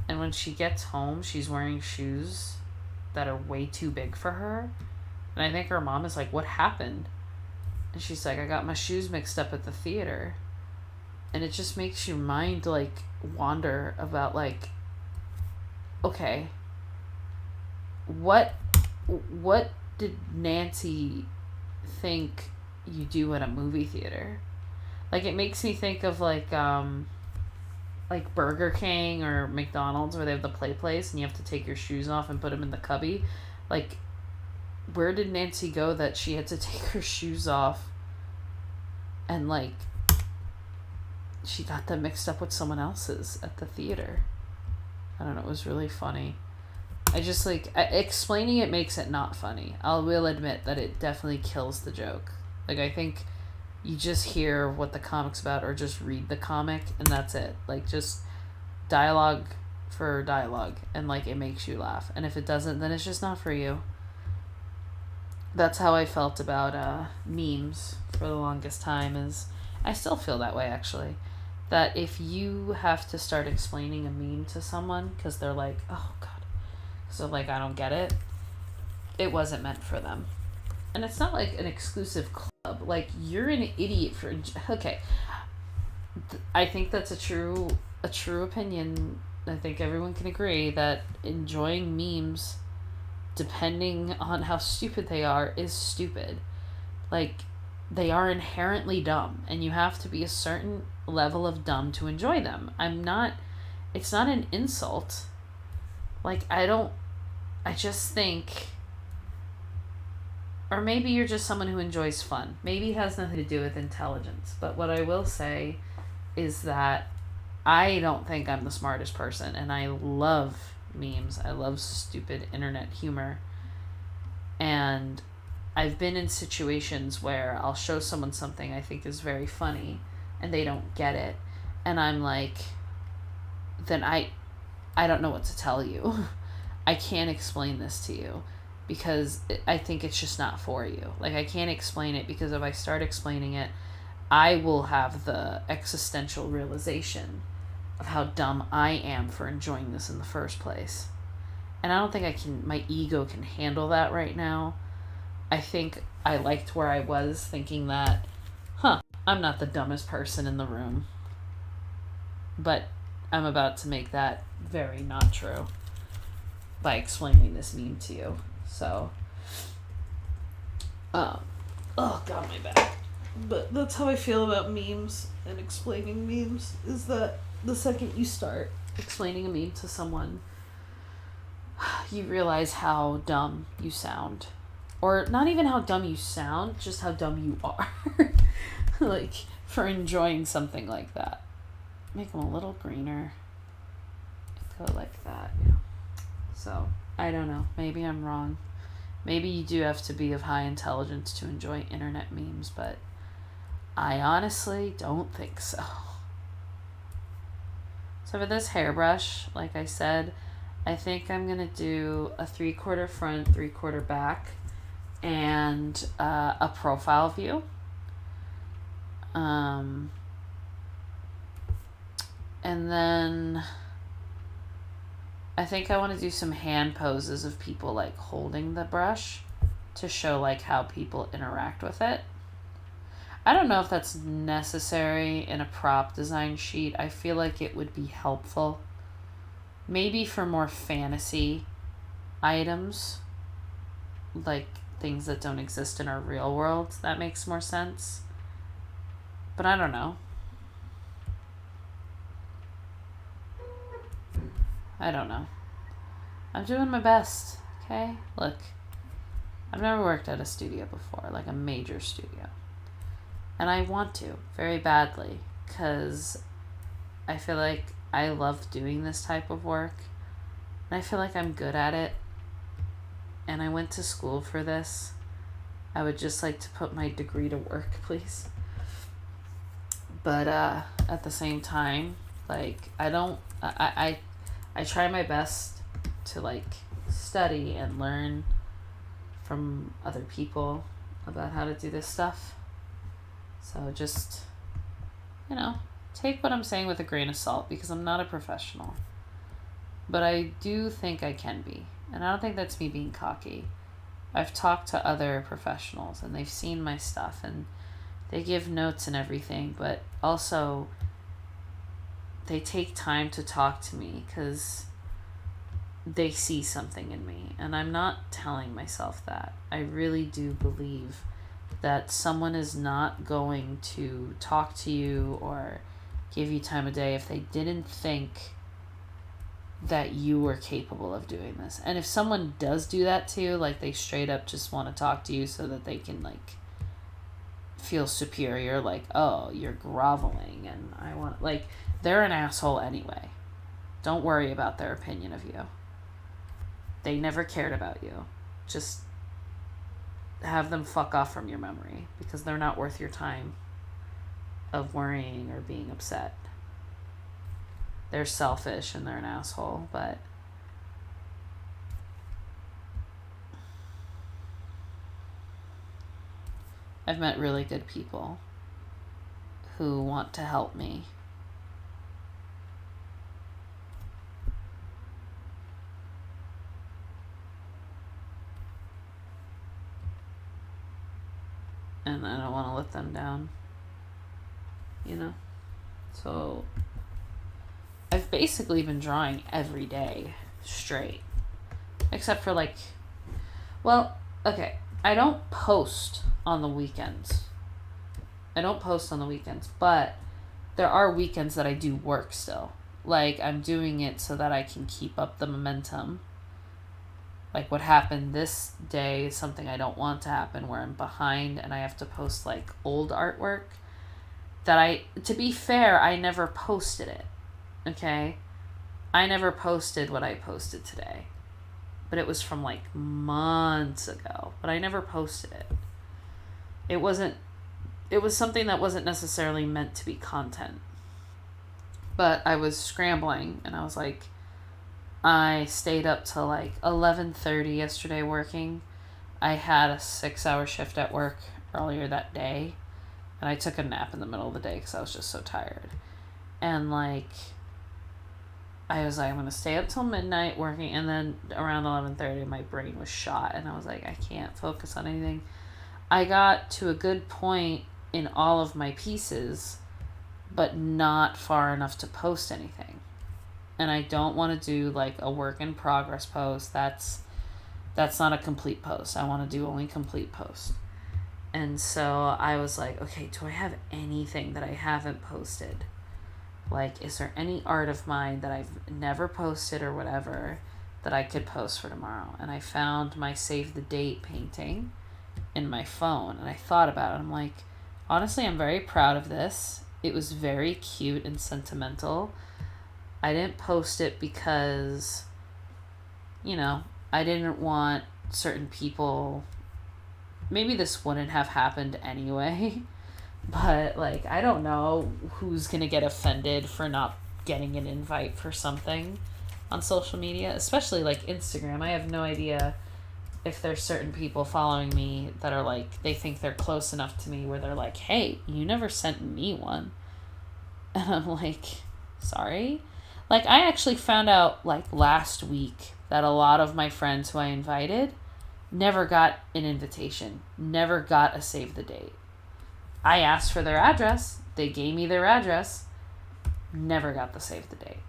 and when she gets home, she's wearing shoes that are way too big for her. And I think her mom is like, "What happened?" And she's like, "I got my shoes mixed up at the theater." And it just makes your mind like wander about like, okay, what did Nancy think you do at a movie theater? Like, it makes me think of like Burger King or McDonald's, where they have the play place and you have to take your shoes off and put them in the cubby. Like, where did Nancy go that she had to take her shoes off and like she got them mixed up with someone else's at the theater? I don't know, it was really funny. I just like explaining it makes it not funny. I will admit that it definitely kills the joke. Like, I think you just hear what the comic's about or just read the comic and that's it. Like, just dialogue for dialogue, and like it makes you laugh. And if it doesn't, then it's just not for you. That's how I felt about memes for the longest time. Is I still feel that way, actually. That if you have to start explaining a meme to someone because they're like, oh god, so like, I don't get it, it wasn't meant for them. And it's not like an exclusive club. Like, you're an idiot for... Okay. I think that's a true opinion. I think everyone can agree that enjoying memes, depending on how stupid they are, is stupid. Like, they are inherently dumb, and you have to be a certain level of dumb to enjoy them. It's not an insult. Like, I just think... Or maybe you're just someone who enjoys fun. Maybe it has nothing to do with intelligence. But what I will say is that I don't think I'm the smartest person. And I love memes. I love stupid internet humor. And I've been in situations where I'll show someone something I think is very funny and they don't get it. And I'm like, then I don't know what to tell you. I can't explain this to you, because I think it's just not for you. Like, I can't explain it, because if I start explaining it, I will have the existential realization of how dumb I am for enjoying this in the first place. And I don't think my ego can handle that right now. I think I liked where I was thinking that, I'm not the dumbest person in the room. But I'm about to make that very not true by explaining this meme to you. So, oh god, my back. But that's how I feel about memes and explaining memes, is that the second you start explaining a meme to someone, you realize how dumb you sound. Or not even how dumb you sound, just how dumb you are. Like, for enjoying something like that. Make them a little greener. Go like that, yeah. So, I don't know. Maybe I'm wrong. Maybe you do have to be of high intelligence to enjoy internet memes, but I honestly don't think so. So for this hairbrush, like I said, I think I'm going to do a 3/4 front, 3/4 back, and a profile view. And then I think I want to do some hand poses of people like holding the brush to show like how people interact with it. I don't know if that's necessary in a prop design sheet. I feel like it would be helpful. Maybe for more fantasy items, like things that don't exist in our real world, that makes more sense. But I don't know. I don't know. I'm doing my best, Okay? Look, I've never worked at a studio before, like a major studio. And I want to, very badly, because I feel like I love doing this type of work. And I feel like I'm good at it. And I went to school for this. I would just like to put my degree to work, please. But at the same time, like, I try my best to, like, study and learn from other people about how to do this stuff. So just, take what I'm saying with a grain of salt, because I'm not a professional. But I do think I can be. And I don't think that's me being cocky. I've talked to other professionals and they've seen my stuff and they give notes and everything, but also they take time to talk to me because they see something in me. And I'm not telling myself that. I really do believe that someone is not going to talk to you or give you time of day if they didn't think that you were capable of doing this. And if someone does do that to you, like they straight up just want to talk to you so that they can, like, feel superior, like, oh, you're groveling and I want, like, they're an asshole anyway. Don't worry about their opinion of you. They never cared about you. Just have them fuck off from your memory, because they're not worth your time of worrying or being upset. They're selfish and they're an asshole, but I've met really good people who want to help me. And I don't want to let them down, So I've basically been drawing every day straight. Except for, like, well, okay, I don't post on the weekends. But there are weekends that I do work still. Like, I'm doing it so that I can keep up the momentum. Like, what happened this day is something I don't want to happen, where I'm behind and I have to post, like, old artwork that to be fair, I never posted it. Okay? I never posted what I posted today. But it was from, like, months ago. But I never posted it. It was something that wasn't necessarily meant to be content. But I was scrambling and I was like, I stayed up till like 11:30 yesterday working. I had a 6-hour shift at work earlier that day. And I took a nap in the middle of the day because I was just so tired. And, like, I was like, I'm going to stay up till midnight working. And then around 11:30, my brain was shot. And I was like, I can't focus on anything. I got to a good point in all of my pieces, but not far enough to post anything. And I don't want to do, like, a work in progress post. That's not a complete post. I want to do only complete post. And so I was like, okay, do I have anything that I haven't posted? Like, is there any art of mine that I've never posted or whatever that I could post for tomorrow? And I found my save the date painting in my phone. And I thought about it. I'm like, honestly, I'm very proud of this. It was very cute and sentimental. I didn't post it because, I didn't want certain people. Maybe this wouldn't have happened anyway. But, like, I don't know who's going to get offended for not getting an invite for something on social media, especially, like, Instagram. I have no idea if there's certain people following me that are, like, they think they're close enough to me where they're like, hey, you never sent me one. And I'm like, sorry? Like, I actually found out, like, last week that a lot of my friends who I invited never got an invitation, never got a save the date. I asked for their address. They gave me their address. Never got the save the date.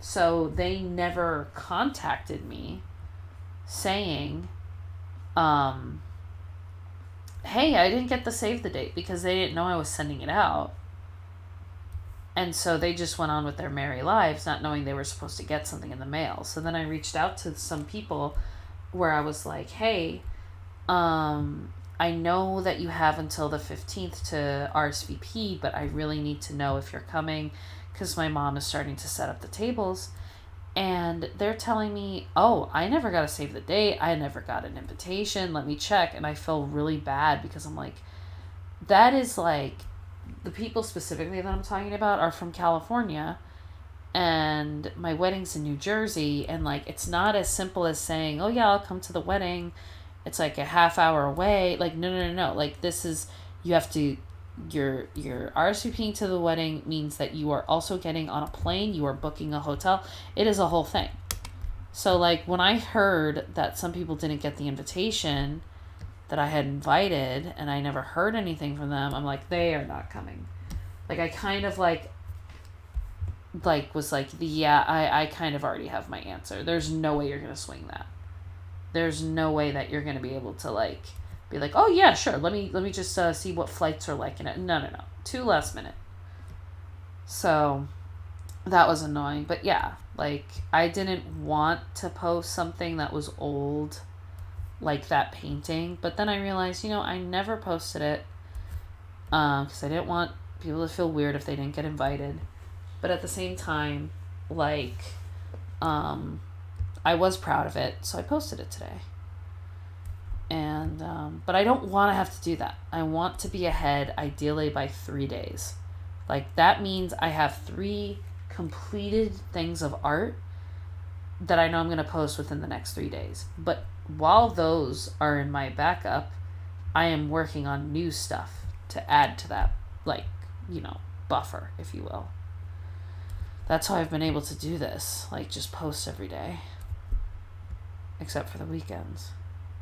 So they never contacted me saying, hey, I didn't get the save the date, because they didn't know I was sending it out. And so they just went on with their merry lives, not knowing they were supposed to get something in the mail. So then I reached out to some people where I was like, hey, I know that you have until the 15th to RSVP, but I really need to know if you're coming because my mom is starting to set up the tables. And they're telling me, oh, I never got a save the date. I never got an invitation. Let me check. And I feel really bad because I'm like, that is like, the people specifically that I'm talking about are from California. And my wedding's in New Jersey. And like, it's not as simple as saying, oh, yeah, I'll come to the wedding. It's like a half hour away. Like, no. Like, this is, you have to, your RSVPing to the wedding means that you are also getting on a plane, you are booking a hotel. It is a whole thing. So like when I heard that some people didn't get the invitation that I had invited and I never heard anything from them, I'm like, they are not coming. Like I kind of like was like, I kind of already have my answer. There's no way you're gonna swing that. There's no way that you're gonna be able to like be like, oh yeah, sure, let me just see what flights are like in it. No. Too last minute. So that was annoying. But yeah, like I didn't want to post something that was old, like that painting. But then I realized, I never posted it because I didn't want people to feel weird if they didn't get invited. But at the same time, like I was proud of it, so I posted it today. And but I don't want to have to do that. I want to be ahead, ideally by 3 days. Like that means I have 3 completed things of art that I know I'm going to post within the next 3 days. But while those are in my backup, I am working on new stuff to add to that, like, buffer, if you will. That's how I've been able to do this, like just post every day, except for the weekends.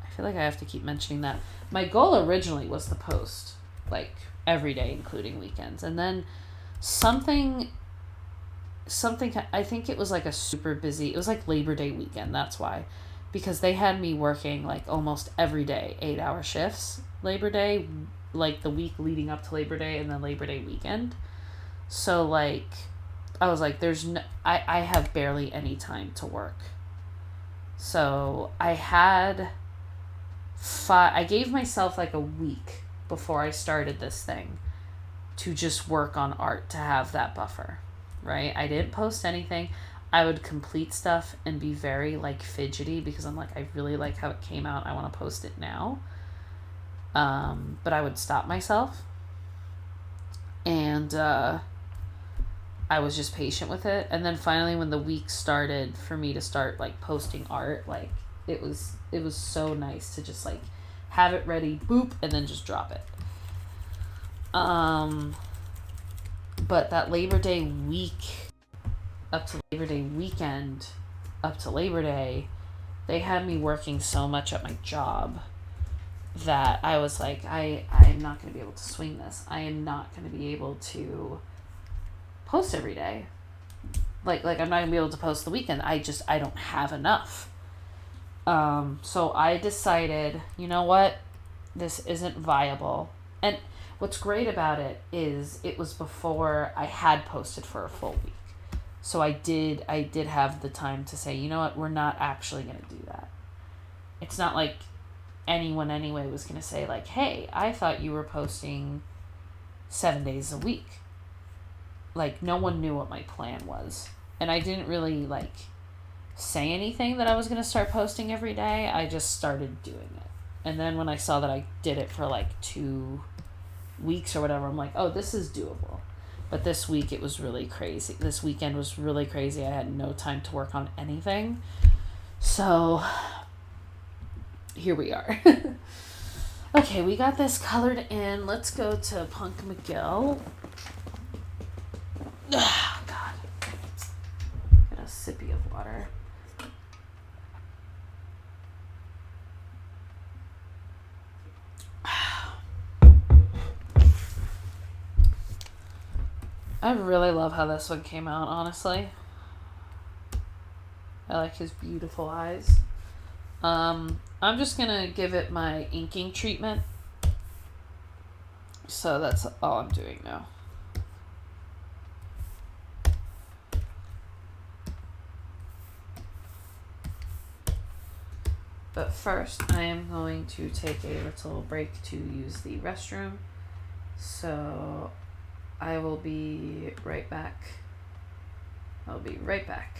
I feel like I have to keep mentioning that. My goal originally was to post like every day, including weekends. And then something, I think it was like a super busy, it was like Labor Day weekend. That's why, because they had me working like almost every day, 8-hour shifts, Labor Day, like the week leading up to Labor Day and then Labor Day weekend. So like, I was like, I have barely any time to work. So I gave myself like a week before I started this thing to just work on art, to have that buffer, right? I didn't post anything. I would complete stuff and be very like fidgety because I'm like, I really like how it came out. I want to post it now. But I would stop myself. And I was just patient with it. And then finally when the week started for me to start like posting art, like it was so nice to just like have it ready, boop, and then just drop it. But that Labor Day week up to Labor Day weekend, up to Labor Day, they had me working so much at my job that I was like, I am not going to be able to swing this. I am not going to be able to post every day. Like I'm not going to be able to post the weekend. I don't have enough. So I decided, you know what? This isn't viable. And what's great about it is it was before I had posted for a full week. So I did have the time to say, you know what? We're not actually going to do that. It's not like anyone anyway was going to say like, hey, I thought you were posting 7 days a week. Like no one knew what my plan was. And I didn't really like say anything that I was going to start posting every day. I just started doing it. And then when I saw that I did it for like 2 weeks or whatever, I'm like, oh, this is doable. But this week it was really crazy. This weekend was really crazy. I had no time to work on anything. So here we are. Okay, we got this colored in. Let's go to Punk McGill. Oh, God. Get a sippy of water. I really love how this one came out, honestly. I like his beautiful eyes. I'm just gonna give it my inking treatment. So that's all I'm doing now. But first, I am going to take a little break to use the restroom. So I will be right back. I'll be right back.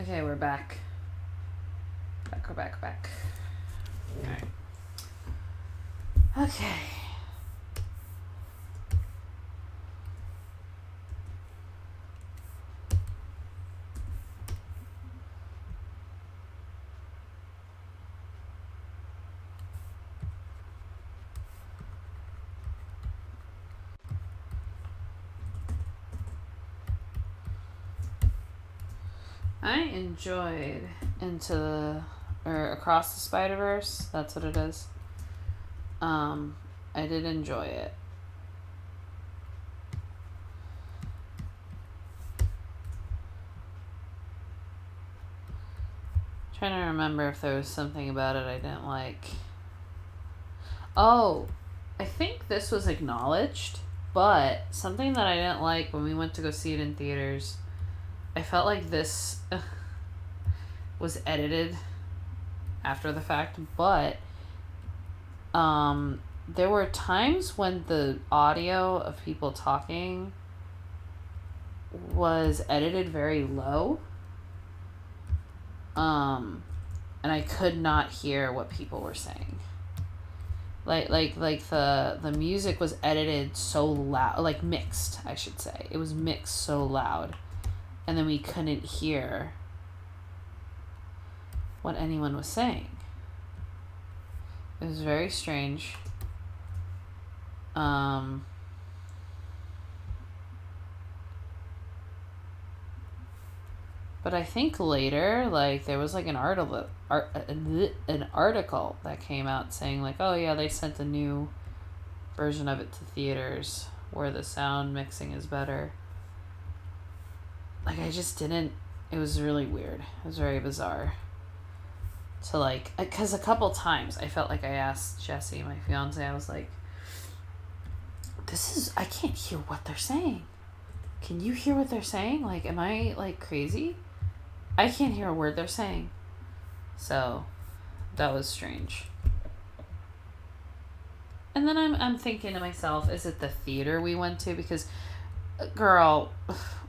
Okay, we're back. Back. Alright. Okay. I enjoyed Across the Spider-Verse. That's what it is. I did enjoy it. Trying to remember if there was something about it I didn't like. Oh, I think this was acknowledged, but something that I didn't like when we went to go see it in theaters, I felt like this was edited after the fact, but there were times when the audio of people talking was edited very low. And I could not hear what people were saying. Like the music was edited so loud, like mixed, I should say. It was mixed so loud, and then we couldn't hear what anyone was saying. It was very strange. But I think later, like, there was like an article that came out saying like, oh yeah, they sent a new version of it to theaters where the sound mixing is better. like, I just didn't, it was really weird. It was very bizarre. To like, because a couple times I felt like I asked Jesse, my fiance, I was like, I can't hear what they're saying. Can you hear what they're saying? Like, am I like crazy? I can't hear a word they're saying. So that was strange. And then I'm thinking to myself, is it the theater we went to? Because, girl,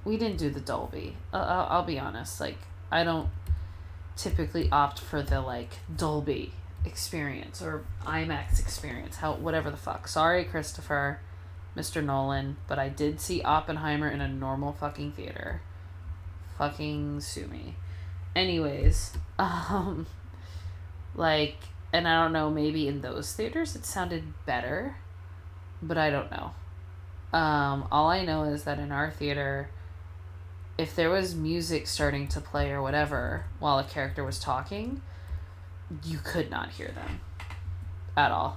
we didn't do the Dolby. I'll be honest. Like, I don't typically opt for the like Dolby experience or IMAX experience, whatever the fuck. Sorry, Christopher, Mr. Nolan, but I did see Oppenheimer in a normal fucking theater. Fucking sue me. Anyways, like, and I don't know, maybe in those theaters it sounded better, but I don't know. All I know is that in our theater, if there was music starting to play or whatever while a character was talking, you could not hear them at all.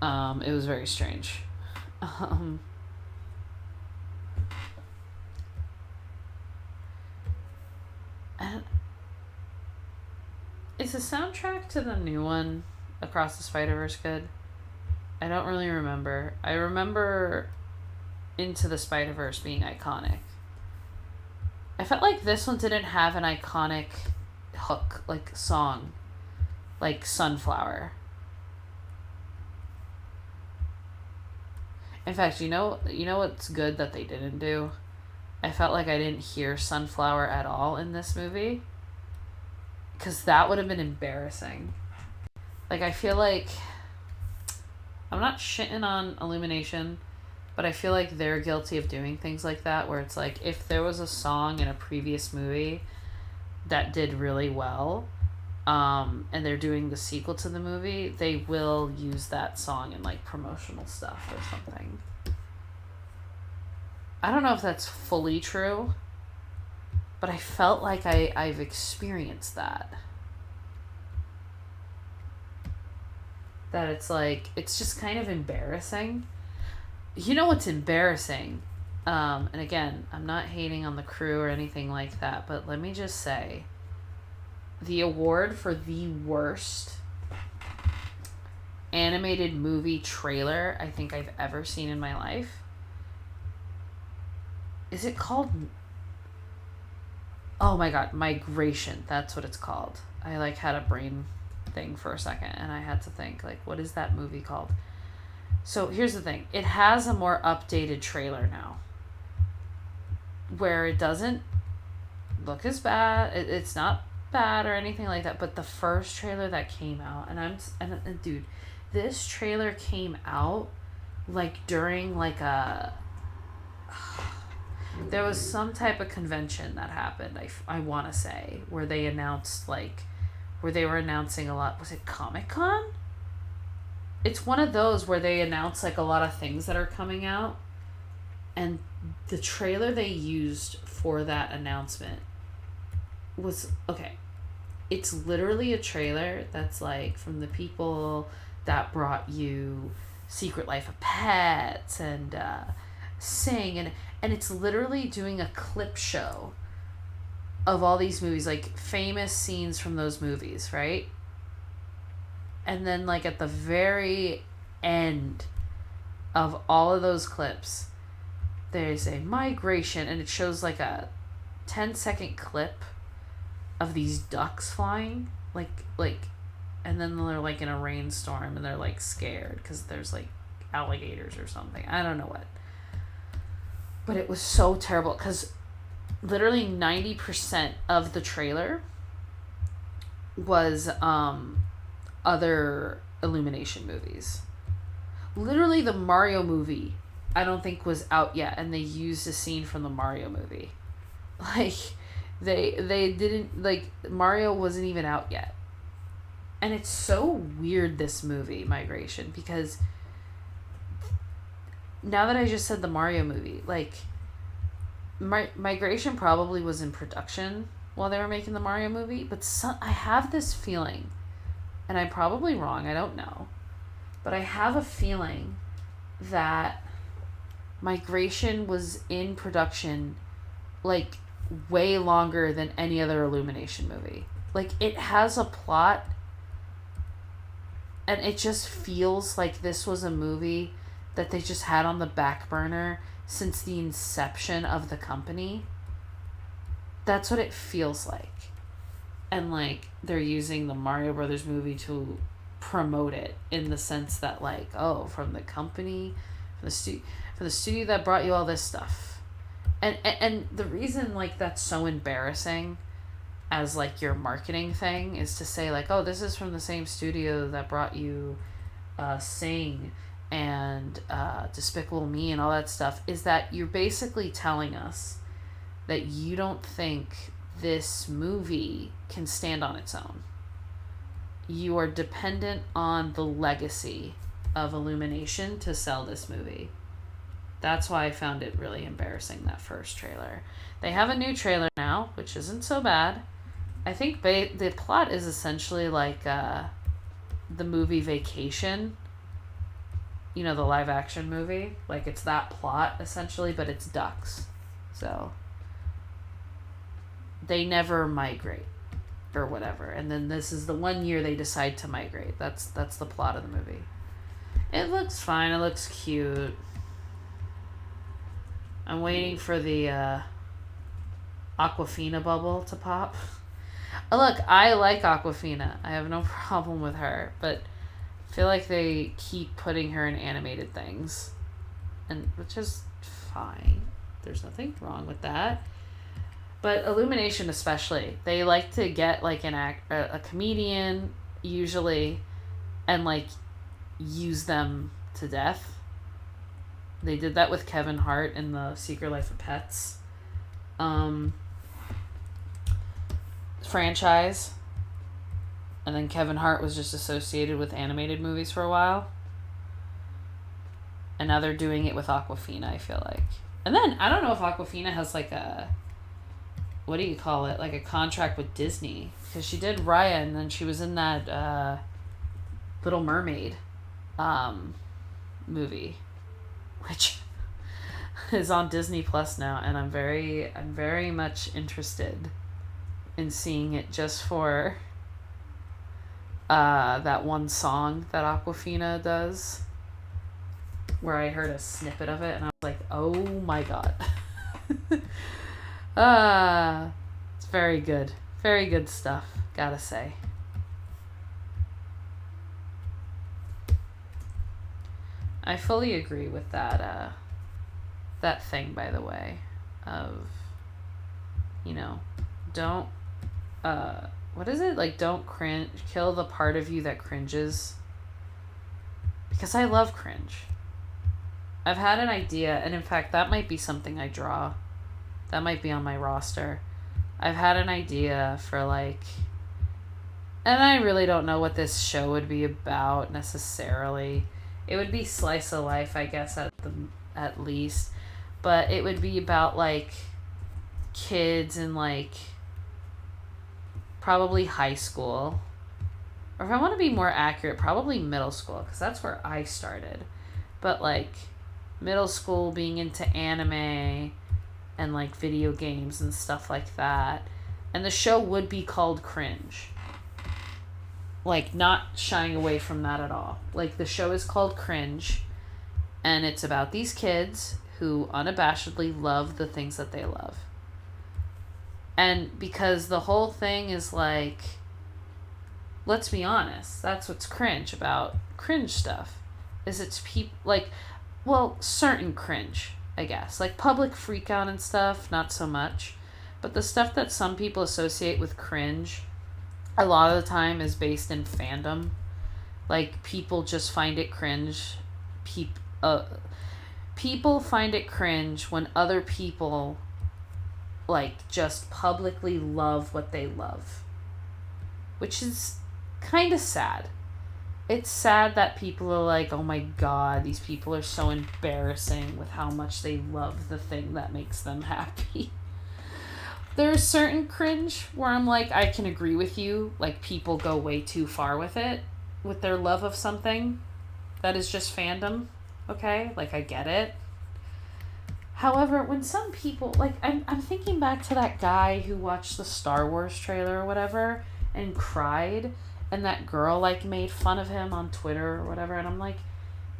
It was very strange. And is the soundtrack to the new one, Across the Spider-Verse, good? I don't really remember. I remember Into the Spider-Verse being iconic. I felt like this one didn't have an iconic hook, like song, like Sunflower. In fact, you know what's good that they didn't do? I felt like I didn't hear Sunflower at all in this movie. Because that would have been embarrassing. Like, I feel like, I'm not shitting on Illumination, but I feel like they're guilty of doing things like that, where it's like, if there was a song in a previous movie that did really well, and they're doing the sequel to the movie, they will use that song in like promotional stuff or something. I don't know if that's fully true, but I felt like I've experienced that. That it's like, it's just kind of embarrassing. You know what's embarrassing? And again, I'm not hating on the crew or anything like that, but let me just say, the award for the worst animated movie trailer I think I've ever seen in my life. Is it called? Oh my god, Migration. That's what it's called. I like had a brain thing for a second and I had to think, like, what is that movie called? So here's the thing. It has a more updated trailer now, where it doesn't look as bad. It's not bad or anything like that, but the first trailer that came out, and dude, this trailer came out like during like there was some type of convention that happened, I want to say, where they announced, like, where they were announcing a lot. Was it Comic-Con? It's one of those where they announce like a lot of things that are coming out, and the trailer they used for that announcement was, okay, it's literally a trailer that's like from the people that brought you Secret Life of Pets and Sing, and it's literally doing a clip show of all these movies, like famous scenes from those movies, right? And then like at the very end of all of those clips, there's a migration, and it shows like a 10-second clip of these ducks flying, like, and then they're like in a rainstorm and they're like scared because there's like alligators or something. I don't know what. But it was so terrible because literally 90% of the trailer was other Illumination movies. Literally the Mario movie I don't think was out yet, and they used a scene from the Mario movie. Like, they didn't, like, Mario wasn't even out yet. And it's so weird, this movie, Migration, because now that I just said the Mario movie, like, Migration probably was in production while they were making the Mario movie, but I have this feeling, and I'm probably wrong, I don't know, but I have a feeling that Migration was in production like way longer than any other Illumination movie. Like, it has a plot, and it just feels like this was a movie that they just had on the back burner since the inception of the company. That's what it feels like. And, like, they're using the Mario Brothers movie to promote it in the sense that, like, oh, from the company, from the studio that brought you all this stuff. And the reason, like, that's so embarrassing as, like, your marketing thing is to say, like, oh, this is from the same studio that brought you Sing and Despicable Me and all that stuff, is that you're basically telling us that you don't think this movie can stand on its own. You are dependent on the legacy of Illumination to sell this movie. That's why I found it really embarrassing, that first trailer. They have a new trailer now, which isn't so bad. I think the plot is essentially like the movie Vacation. You know, the live action movie? Like, it's that plot, essentially, but it's ducks. So, they never migrate, or whatever. And then this is the one year they decide to migrate. That's the plot of the movie. It looks fine. It looks cute. I'm waiting for the Aquafina bubble to pop. Oh, look, I like Aquafina. I have no problem with her, but I feel like they keep putting her in animated things, and which is fine. There's nothing wrong with that. But Illumination especially, they like to get like a comedian usually, and like use them to death. They did that with Kevin Hart in The Secret Life of Pets franchise. And then Kevin Hart was just associated with animated movies for a while. And now they're doing it with Aquafina, I feel like. And then, I don't know if Aquafina has like a, what do you call it? Like a contract with Disney. Because she did Raya, and then she was in that Little Mermaid movie, which is on Disney Plus now, and I'm very much interested in seeing it just for that one song that Aquafina does, where I heard a snippet of it and I was like, oh my god. It's very good stuff, gotta say. I fully agree with that that thing, by the way, of, you know, don't what is it? Like, don't cringe, kill the part of you that cringes. Because I love cringe. I've had an idea, and in fact, that might be something I draw. That might be on my roster. I've had an idea for, like, and I really don't know what this show would be about necessarily. It would be slice of life, I guess, at least. But it would be about, like, kids in, like, probably high school, or if I want to be more accurate, probably middle school, because that's where I started. But like middle school, being into anime and like video games and stuff like that, and the show would be called Cringe. Like, not shying away from that at all. Like, the show is called Cringe, and it's about these kids who unabashedly love the things that they love. And because the whole thing is like, let's be honest, that's what's cringe about cringe stuff, is it's people, like, well, certain cringe, I guess. Like, public freak out and stuff, not so much. But the stuff that some people associate with cringe, a lot of the time is based in fandom. Like, people just find it cringe. People find it cringe when other people, like, just publicly love what they love. Which is kind of sad. It's sad that people are like, oh my god, these people are so embarrassing with how much they love the thing that makes them happy. There's certain cringe where I'm like, I can agree with you. Like, people go way too far with it, with their love of something that is just fandom. Okay? Like, I get it. However, when some people, like, I'm thinking back to that guy who watched the Star Wars trailer or whatever and cried, and that girl, like, made fun of him on Twitter or whatever, and I'm like,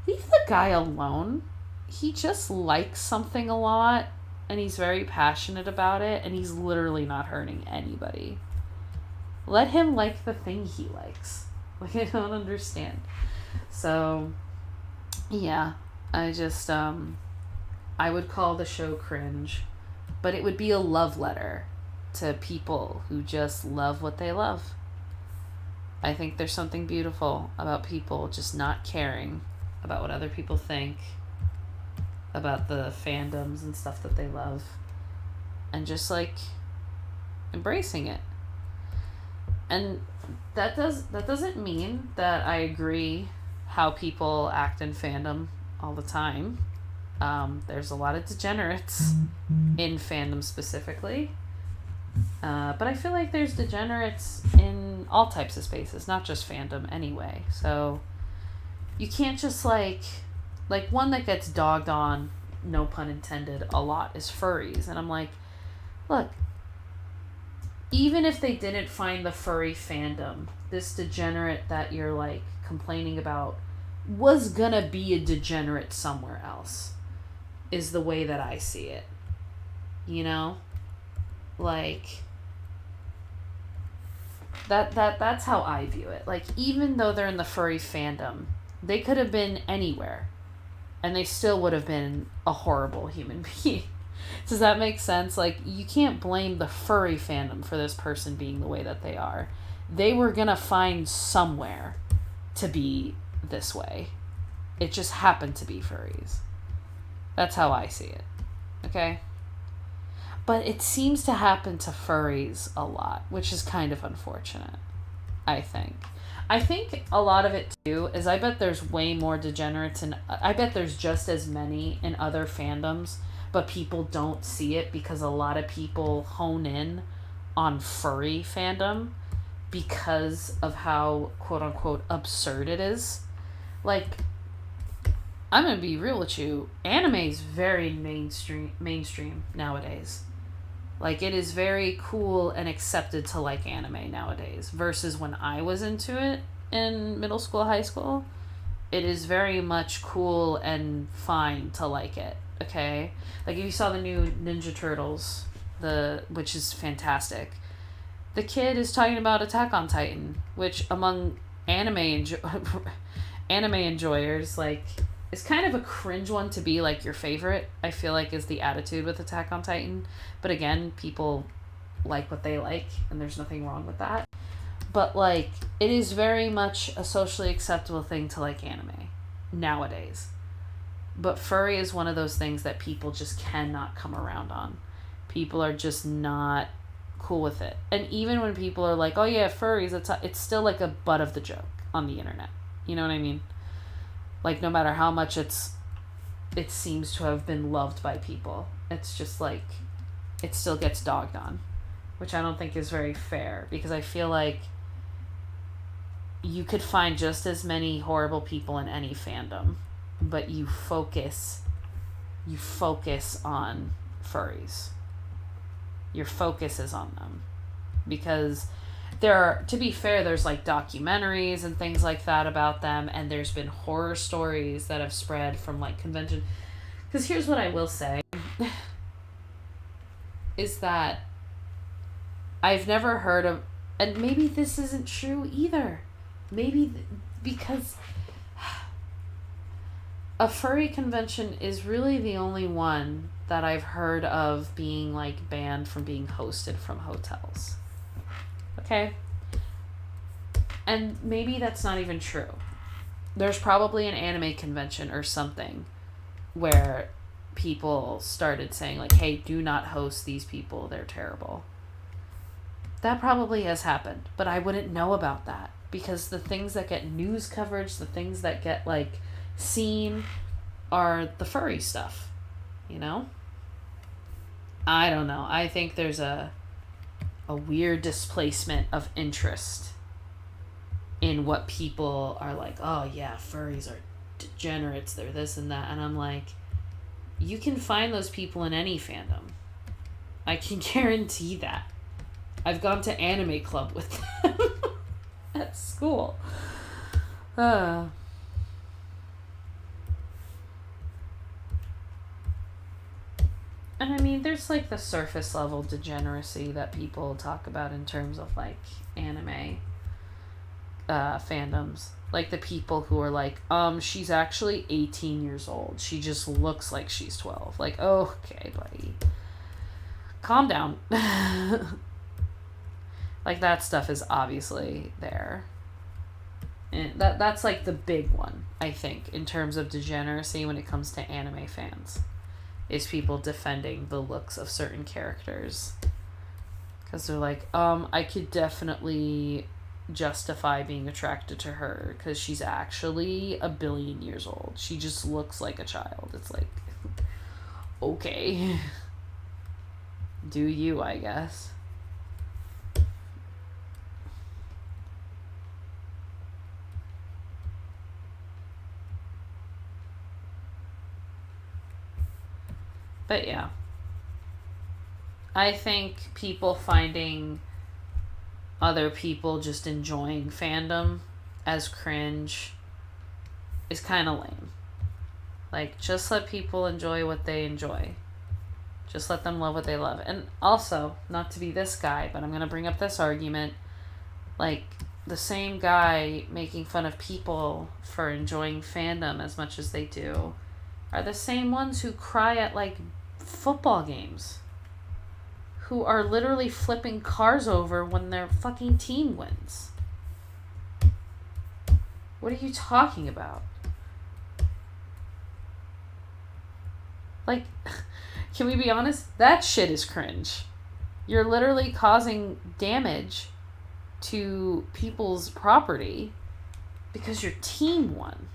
leave the guy alone. He just likes something a lot, and he's very passionate about it, and he's literally not hurting anybody. Let him like the thing he likes. Like, I don't understand. So, yeah, I just, I would call the show cringe, but it would be a love letter to people who just love what they love. I think there's something beautiful about people just not caring about what other people think about the fandoms and stuff that they love, and just, like, embracing it. And that doesn't mean that I agree how people act in fandom all the time. There's a lot of degenerates in fandom specifically. But I feel like there's degenerates in all types of spaces, not just fandom anyway. So you can't just, like one that gets dogged on, no pun intended, a lot is furries. And I'm like, look, even if they didn't find the furry fandom, this degenerate that you're, like, complaining about was gonna be a degenerate somewhere else, is the way that I see it. You know? Like, that's how I view it. Like, even though they're in the furry fandom, they could have been anywhere, and they still would have been a horrible human being. Does that make sense? Like, you can't blame the furry fandom for this person being the way that they are. They were gonna find somewhere to be this way. It just happened to be furries. That's how I see it. Okay? But it seems to happen to furries a lot, which is kind of unfortunate, I think. I think a lot of it, too, is I bet there's way more degenerates, and I bet there's just as many in other fandoms, but people don't see it because a lot of people hone in on furry fandom because of how, quote-unquote, absurd it is. Like, I'm going to be real with you, anime is very mainstream nowadays. Like, it is very cool and accepted to like anime nowadays versus when I was into it in middle school, high school. It is very much cool and fine to like it, okay? Like, if you saw the new Ninja Turtles, which is fantastic, the kid is talking about Attack on Titan, which among anime enjoyers, like, it's kind of a cringe one to be, like, your favorite, I feel like, is the attitude with Attack on Titan. But again, people like what they like, and there's nothing wrong with that. But, like, it is very much a socially acceptable thing to like anime nowadays. But furry is one of those things that people just cannot come around on. People are just not cool with it. And even when people are like, oh yeah, furries, it's still like a butt of the joke on the internet. You know what I mean? Like, no matter how much it seems to have been loved by people, it's just like, it still gets dogged on, which I don't think is very fair, because I feel like you could find just as many horrible people in any fandom, but you focus on furries. Your focus is on them, because to be fair, there's, like, documentaries and things like that about them, and there's been horror stories that have spread from, like, convention. Because here's what I will say, is that I've never heard of, and maybe this isn't true either, maybe because a furry convention is really the only one that I've heard of being, like, banned from being hosted from hotels. Okay? And maybe that's not even true. There's probably an anime convention or something where people started saying, like, hey, do not host these people, they're terrible. That probably has happened, but I wouldn't know about that, because the things that get news coverage, the things that get, like, seen are the furry stuff, you know? I don't know. I think there's a weird displacement of interest in what people are like, oh yeah, furries are degenerates, they're this and that. And I'm like, You can find those people in any fandom. I can guarantee that. I've gone to anime club with them at school. And I mean, there's like the surface level degeneracy that people talk about in terms of like anime fandoms. Like the people who are like, she's actually 18 years old. She just looks like she's 12. Like, okay, buddy. Calm down. Like, that stuff is obviously there. And that's like the big one, I think, in terms of degeneracy when it comes to anime fans. Is people defending the looks of certain characters. Because they're like, I could definitely justify being attracted to her because she's actually 1 billion years old. She just looks like a child. It's like, okay. Do you, I guess. But yeah. I think people finding other people just enjoying fandom as cringe is kind of lame. Like, just let people enjoy what they enjoy. Just let them love what they love. And also, not to be this guy, but I'm going to bring up this argument. Like, the same guy making fun of people for enjoying fandom as much as they do are the same ones who cry at, like, football games. Who are literally flipping cars over when their fucking team wins. What are you talking about? Like, can we be honest? That shit is cringe. You're literally causing damage to people's property because your team won.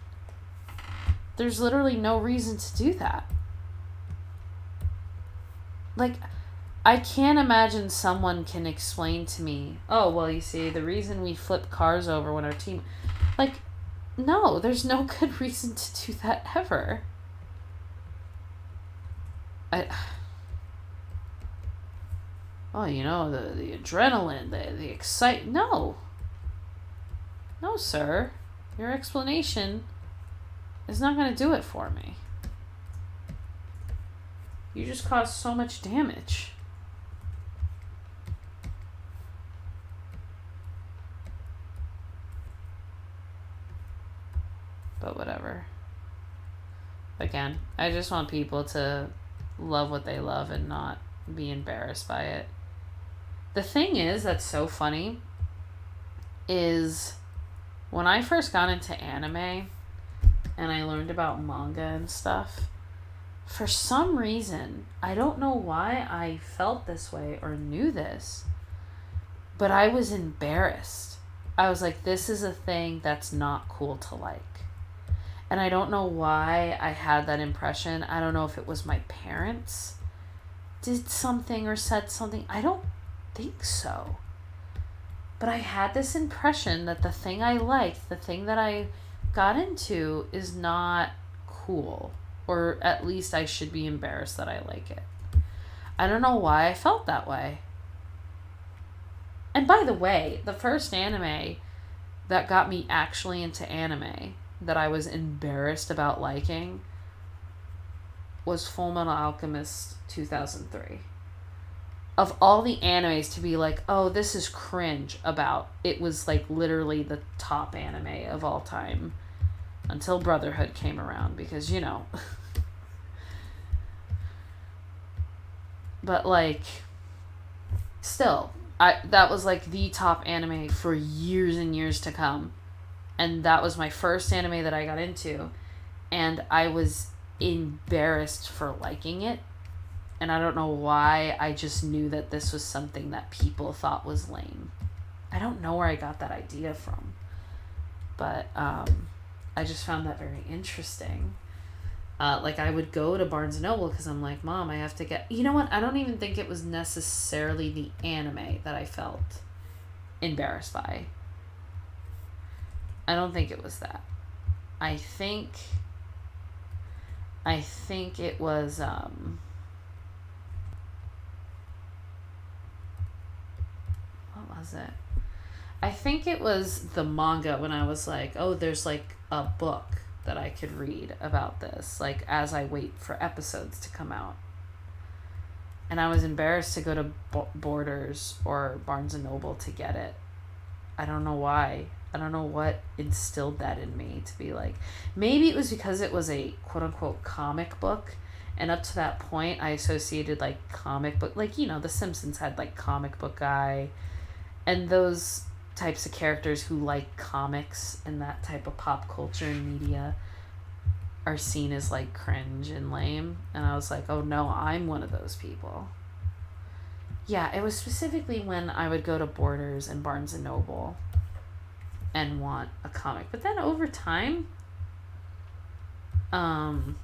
There's literally no reason to do that. Like, I can't imagine someone can explain to me, oh, well, you see, the reason we flip cars over when our team... Like, no, there's no good reason to do that ever. Oh, you know, the adrenaline, the excitement. No. No, sir. Your explanation is not going to do it for me. You just caused so much damage. But whatever. Again, I just want people to love what they love and not be embarrassed by it. The thing is that's so funny is when I first got into anime and I learned about manga and stuff, for some reason, I don't know why I felt this way or knew this, but I was embarrassed. I was like, this is a thing that's not cool to like. And I don't know why I had that impression. I don't know if it was my parents did something or said something. I don't think so. But I had this impression that the thing I liked, the thing that I got into is not cool. Or at least I should be embarrassed that I like it. I don't know why I felt that way. And by the way, the first anime that got me actually into anime that I was embarrassed about liking was Fullmetal Alchemist 2003. Of all the animes to be like, oh, this is cringe about, it was like literally the top anime of all time until Brotherhood came around because, you know. But like, still, that was like the top anime for years and years to come. And that was my first anime that I got into. And I was embarrassed for liking it. And I don't know why. I just knew that this was something that people thought was lame. I don't know where I got that idea from. But I just found that very interesting. Like, I would go to Barnes & Noble because I'm like, Mom, I have to get... You know what? I don't even think it was necessarily the anime that I felt embarrassed by. I don't think it was that. I think I think it was what was it? I think it was the manga when I was like, oh, there's like a book that I could read about this, like as I wait for episodes to come out. And I was embarrassed to go to Borders or Barnes and Noble to get it. I don't know why. I don't know what instilled that in me to be like, maybe it was because it was a quote unquote comic book. And up to that point, I associated like comic book, like, you know, The Simpsons had like comic book guy and those types of characters who like comics and that type of pop culture and media are seen as like cringe and lame. And I was like, oh no, I'm one of those people. Yeah, it was specifically when I would go to Borders and Barnes and Noble and want a comic. But then over time, I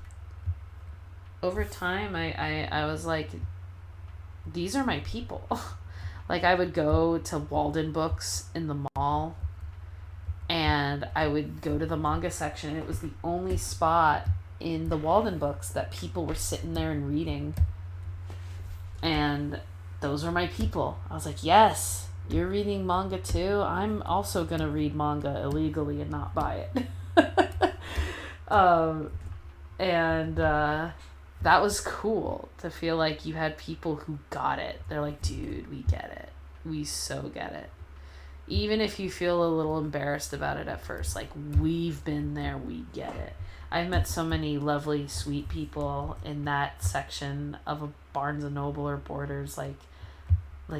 was like, these are my people. Like, I would go to Walden Books in the mall, and I would go to the manga section, and it was the only spot in the Walden Books that people were sitting there and reading. And those were my people. I was like, yes, you're reading manga too? I'm also going to read manga illegally and not buy it. That was cool to feel like you had people who got it. They're like, dude, we get it. We so get it. Even if you feel a little embarrassed about it at first, like, we've been there, we get it. I've met so many lovely, sweet people in that section of a Barnes and Noble or Borders, like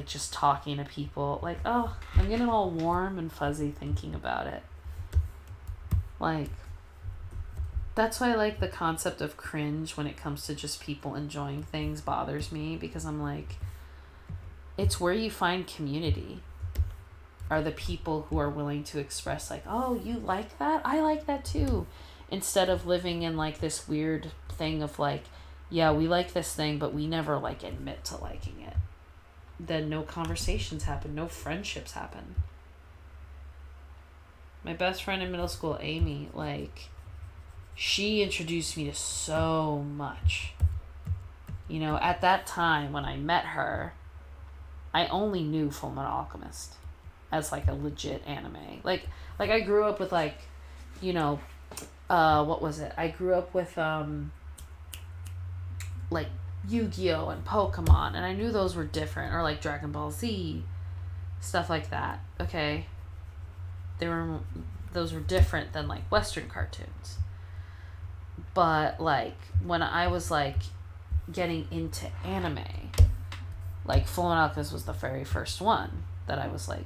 just talking to people. Like, oh, I'm getting all warm and fuzzy thinking about it. Like, that's why, like, the concept of cringe when it comes to just people enjoying things bothers me, because I'm like, it's where you find community, are the people who are willing to express, like, oh, you like that? I like that too. Instead of living in, like, this weird thing of, like, yeah, we like this thing, but we never, like, admit to liking it. Then no conversations happen, no friendships happen. My best friend in middle school, Amy, like, she introduced me to so much. You know, at that time when I met her, I only knew Fullmetal Alchemist as like a legit anime. Like I grew up with, like, you know, what was it? I grew up with like Yu-Gi-Oh and Pokemon, and I knew those were different, or like Dragon Ball Z, stuff like that. Okay, those were different than like Western cartoons. But like when I was like getting into anime, like Fullmetal Alchemist was the very first one that I was like,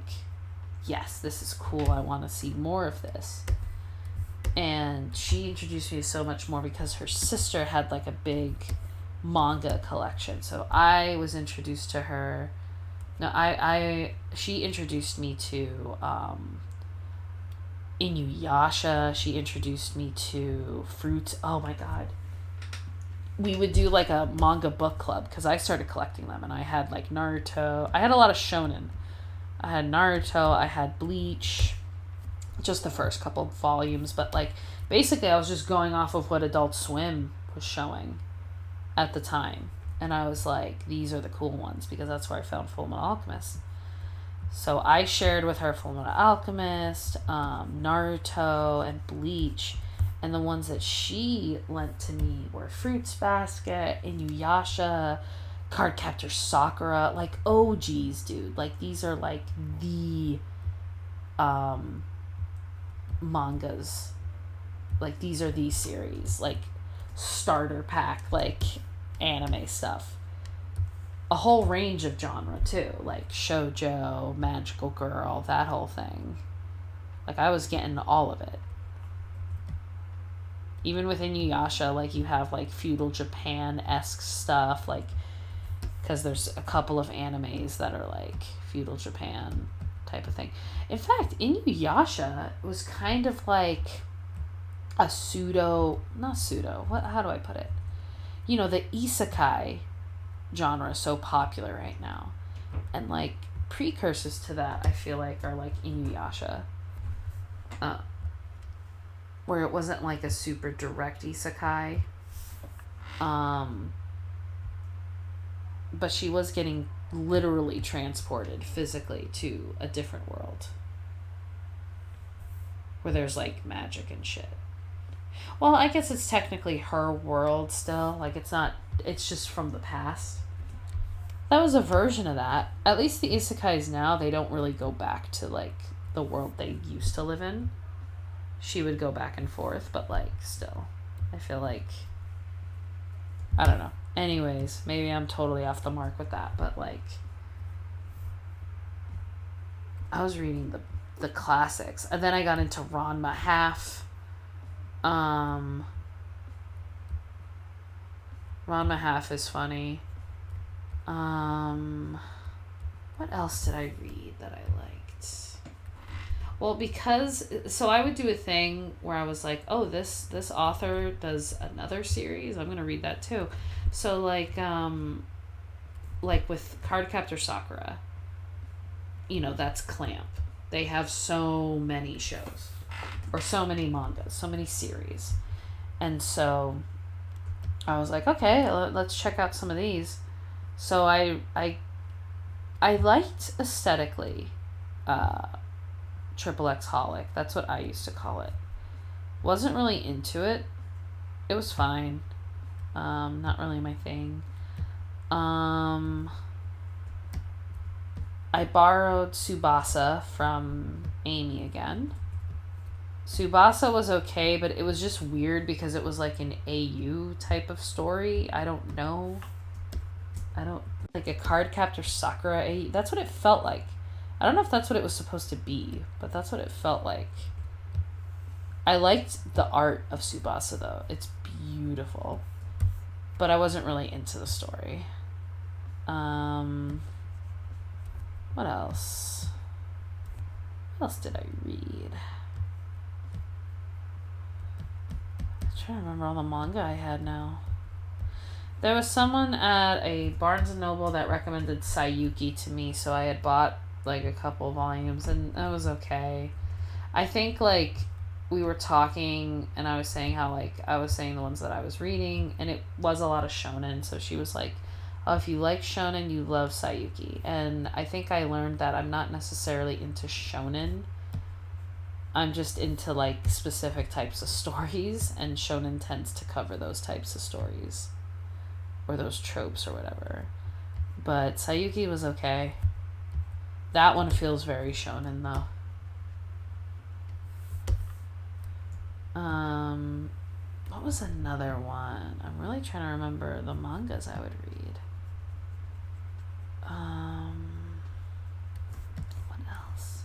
yes, this is cool, I want to see more of this. And she introduced me to so much more because her sister had like a big manga collection. So I was introduced to her. No, she introduced me to Inuyasha. She introduced me to Fruits. Oh my god. We would do like a manga book club because I started collecting them, and I had like Naruto. I had a lot of shonen. I had Naruto, I had Bleach, just the first couple of volumes, but like basically I was just going off of what Adult Swim was showing at the time. And I was like, these are the cool ones, because that's where I found Fullmetal Alchemist. So I shared with her Fullmetal Alchemist, Naruto, and Bleach. And the ones that she lent to me were Fruits Basket, Inuyasha, Cardcaptor Sakura, like OGs, dude. Like, these are like the mangas. Like, these are the series, like starter pack, like anime stuff. A whole range of genre too, like shoujo, magical girl, that whole thing. Like, I was getting all of it. Even with Inuyasha, like, you have like feudal Japan-esque stuff, like, because there's a couple of animes that are like feudal Japan type of thing. In fact, Inuyasha was kind of like a how do I put it? You know, the isekai genre is so popular right now. And like precursors to that, I feel like, are like Inuyasha. Where it wasn't like a super direct isekai. But she was getting literally transported physically to a different world where there's like magic and shit. Well, I guess it's technically her world still. Like, it's just from the past. That was a version of that. At least the isekais now, they don't really go back to like the world they used to live in. She would go back and forth, but like still, I feel like, I don't know. Anyways, maybe I'm totally off the mark with that, but like, I was reading the classics, and then I got into Ranma half. Ranma half is funny. What else did I read that I liked? Well, so I would do a thing where I was like, oh, this author does another series, I'm going to read that too. So like with Cardcaptor Sakura, that's Clamp. They have so many shows, or so many mangas, so many series. And so I was like, okay, let's check out some of these. So I liked aesthetically Triple X Holic. That's what I used to call it. Wasn't really into it. It was fine. Not really my thing. I borrowed Tsubasa from Amy again. Tsubasa was okay, but it was just weird because it was like an AU type of story. I don't know. Like a Cardcaptor Sakura AU. That's what it felt like. I don't know if that's what it was supposed to be, but that's what it felt like. I liked the art of Tsubasa though. It's beautiful. But I wasn't really into the story. What else? What else did I read? I'm trying to remember all the manga I had now. There was someone at a Barnes & Noble that recommended Sayuki to me, so I had bought like a couple volumes, and that was okay. I think like we were talking, and I was saying how like I was saying the ones that I was reading, and it was a lot of shonen, so she was like, oh, if you like shonen, you love Sayuki. And I think I learned that I'm not necessarily into shonen. I'm just into like specific types of stories, and shonen tends to cover those types of stories or those tropes or whatever. But Sayuki was okay. That one feels very shonen though. What was another one? I'm really trying to remember the mangas I would read. What else?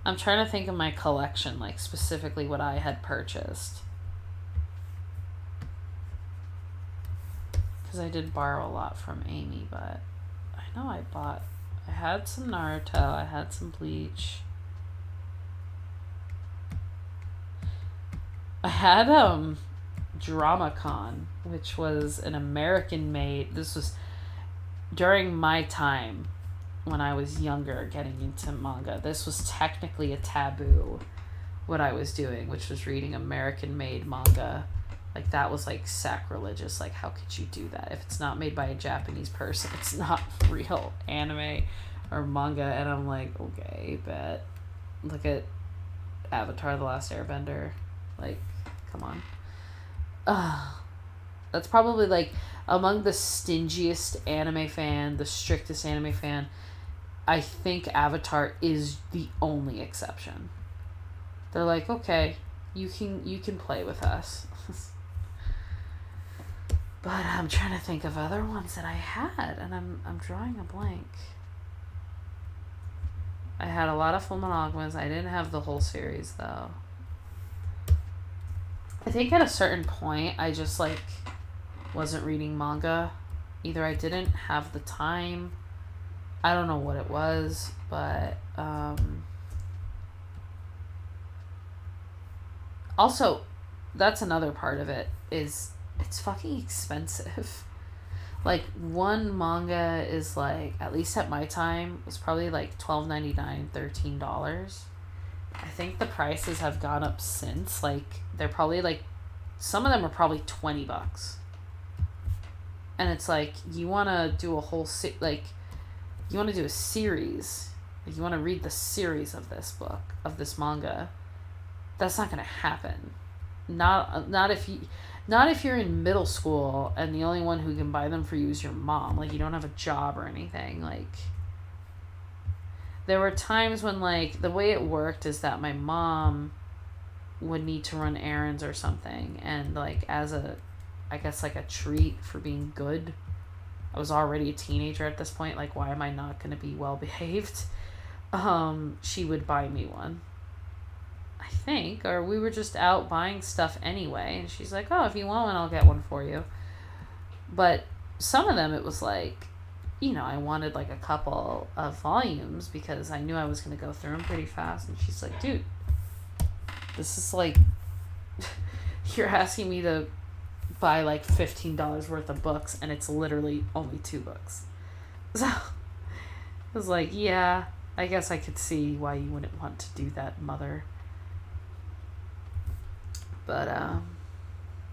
I'm trying to think of my collection, like specifically what I had purchased. Because I did borrow a lot from Amy, but I know I had some Naruto, I had some Bleach. I had DramaCon, which was an American made. This was during my time when I was younger getting into manga. This was technically a taboo, what I was doing, which was reading American made manga. Like that was like sacrilegious. Like how could you do that? If it's not made by a Japanese person, it's not real anime or manga. And I'm like, okay, bet. Look at Avatar: The Last Airbender. Like, come on. That's probably like among the stingiest anime fan, the strictest anime fan. I think Avatar is the only exception. They're like, okay, you can play with us. But I'm trying to think of other ones that I had, and I'm drawing a blank. I had a lot of Full Monogmas. I didn't have the whole series though. I think at a certain point I just like wasn't reading manga. Either I didn't have the time, I don't know what it was, but also that's another part of it is it's fucking expensive. Like one manga is like, at least at my time, was probably like $12.99, $13. I think the prices have gone up since. Like they're probably like, some of them are probably $20. And it's like, you want to do a whole you want to do a series, like you want to read the series of this book, of this manga. That's not going to happen. Not if you're in middle school and the only one who can buy them for you is your mom. Like, you don't have a job or anything. Like, there were times when, like, the way it worked is that my mom would need to run errands or something, and like, as a, I guess, like a treat for being good, I was already a teenager at this point, like, why am I not going to be well behaved? She would buy me one, I think, or we were just out buying stuff anyway, and she's like, oh, if you want one, I'll get one for you. But some of them, it was like, you know, I wanted like a couple of volumes because I knew I was going to go through them pretty fast, and she's like, dude, this is like, you're asking me to buy like $15 worth of books, and it's literally only 2 books. So I was like, yeah, I guess I could see why you wouldn't want to do that, mother. But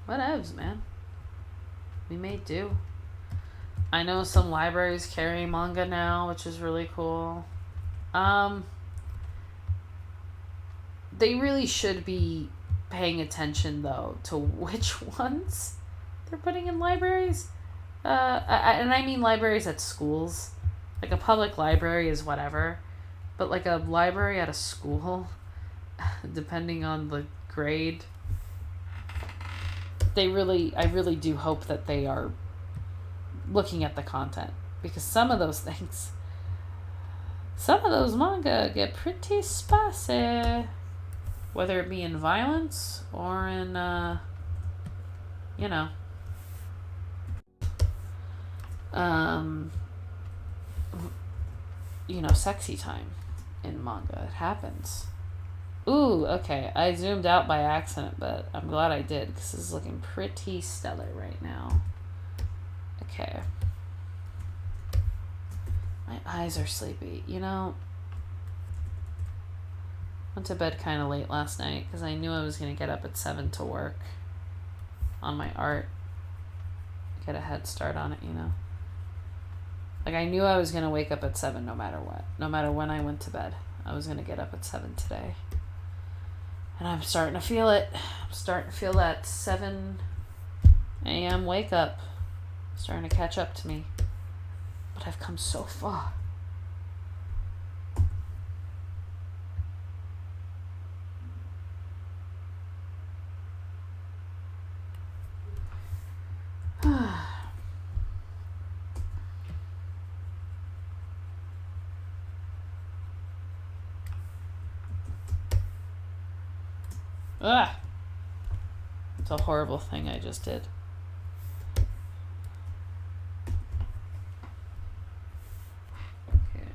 whatevs, man. We made do. I know some libraries carry manga now, which is really cool. They really should be paying attention, though, to which ones they're putting in libraries. And I mean libraries at schools. Like, a public library is whatever. But, like, a library at a school, depending on the grade, I really do hope that they are looking at the content. Because some of those manga get pretty spicy. Whether it be in violence or in, sexy time in manga. It happens. Ooh, okay. I zoomed out by accident, but I'm glad I did, because this is looking pretty stellar right now. Okay. My eyes are sleepy. Went to bed kind of late last night because I knew I was going to get up at 7 to work on my art. Get a head start on it, Like, I knew I was going to wake up at 7 no matter what. No matter when I went to bed. I was going to get up at 7 today. And I'm starting to feel it. I'm starting to feel that 7 a.m. wake up. Starting to catch up to me. But I've come so far. Ugh. It's a horrible thing I just did. Okay.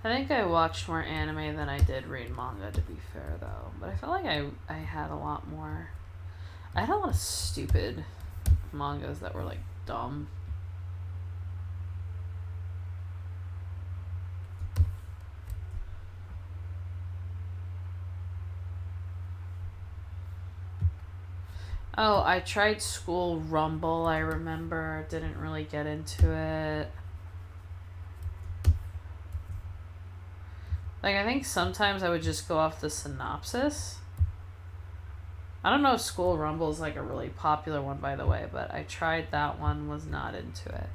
I think I watched more anime than I did read manga, to be fair, though. But I felt like I had a lot more. I had a lot of stupid mangas that were like dumb. Oh, I tried School Rumble, I remember. Didn't really get into it. Like, I think sometimes I would just go off the synopsis. I don't know if School Rumble is like a really popular one, by the way, but I tried that one, was not into it.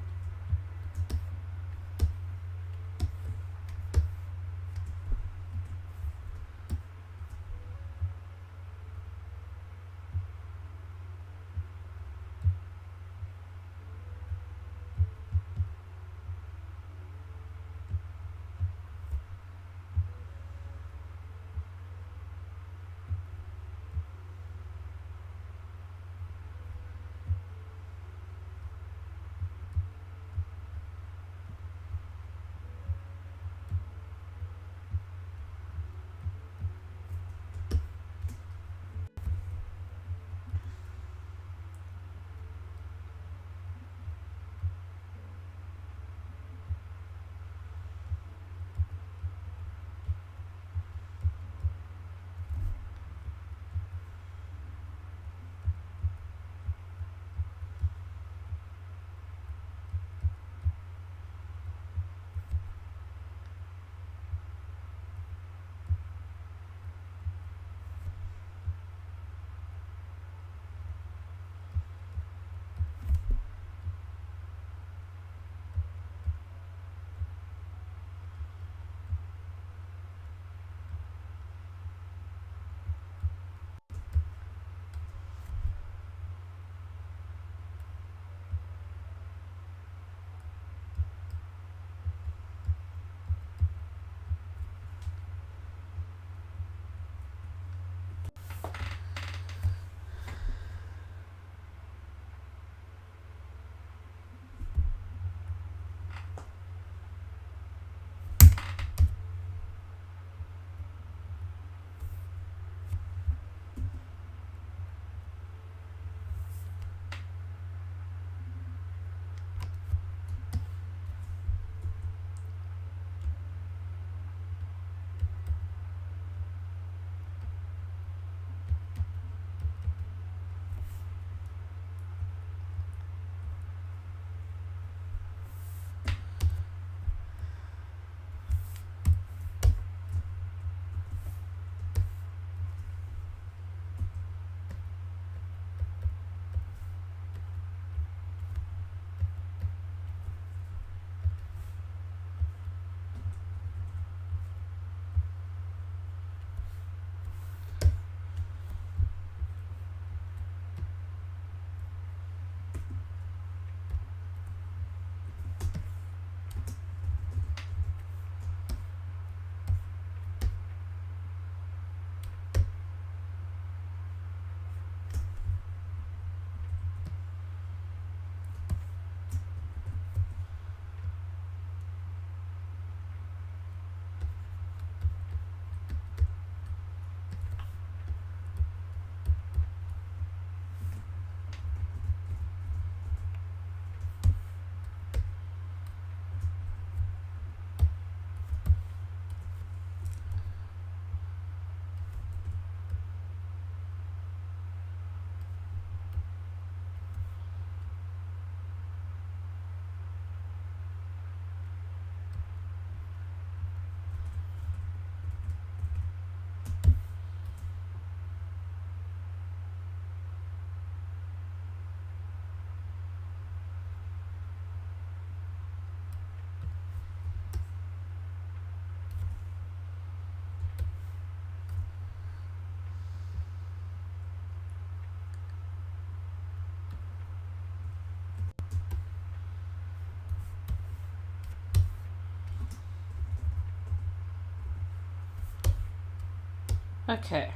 Okay.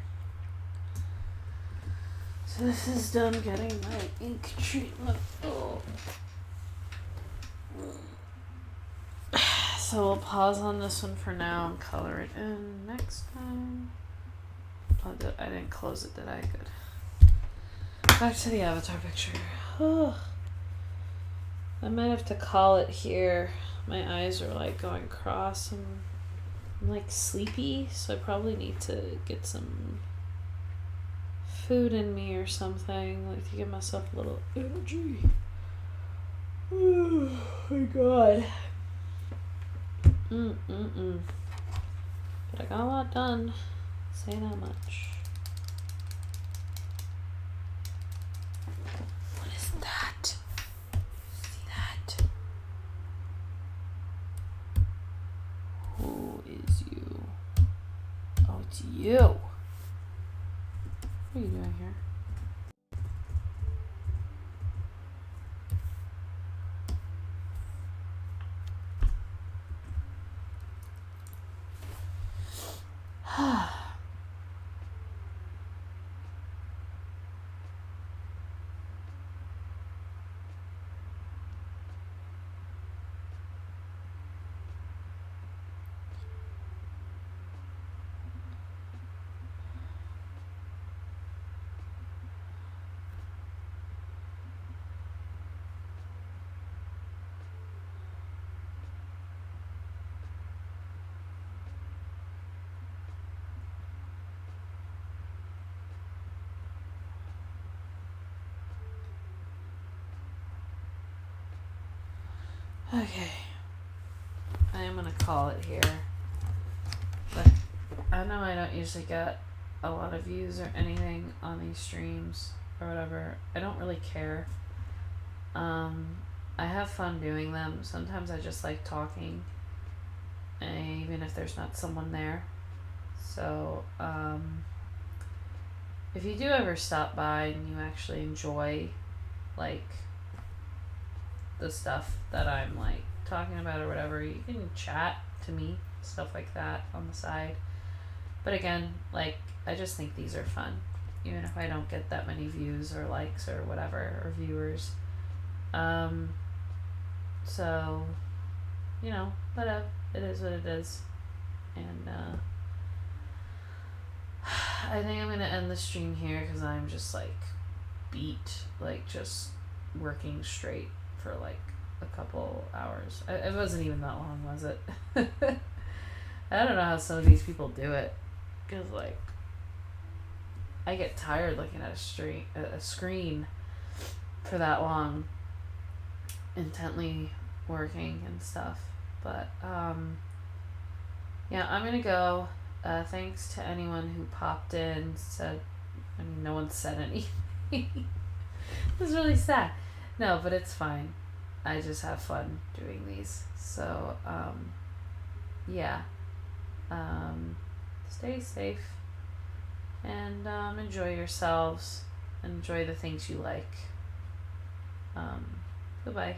So this is done getting my ink treatment. Oh. So we'll pause on this one for now and color it in next time. I didn't close it, did I? Good. Back to the avatar picture. Oh, I might have to call it here. My eyes are like going cross and I'm like sleepy, so I probably need to get some food in me or something, like to give myself a little energy. Oh my god. But I got a lot done. Say that much. What is that? See that? Who is you? Oh, it's you. What are you doing here? Okay. I am gonna call it here. But I know I don't usually get a lot of views or anything on these streams or whatever. I don't really care. I have fun doing them. Sometimes I just like talking, even if there's not someone there. So, if you do ever stop by and you actually enjoy, like, the stuff that I'm, like, talking about or whatever, you can chat to me, stuff like that on the side. But again, like, I just think these are fun, even if I don't get that many views or likes or whatever, or viewers. So, you know, whatever. It is what it is. And, I think I'm gonna end the stream here because I'm just, like, beat, like, just working straight for, like, a couple hours. It wasn't even that long, was it? I don't know how some of these people do it. Because, like, I get tired looking at a screen for that long, intently working and stuff. But, yeah, I'm gonna go. Thanks to anyone who popped in, no one said anything. It was really sad. No, but it's fine. I just have fun doing these. So, yeah. Stay safe. And, enjoy yourselves. Enjoy the things you like. Goodbye.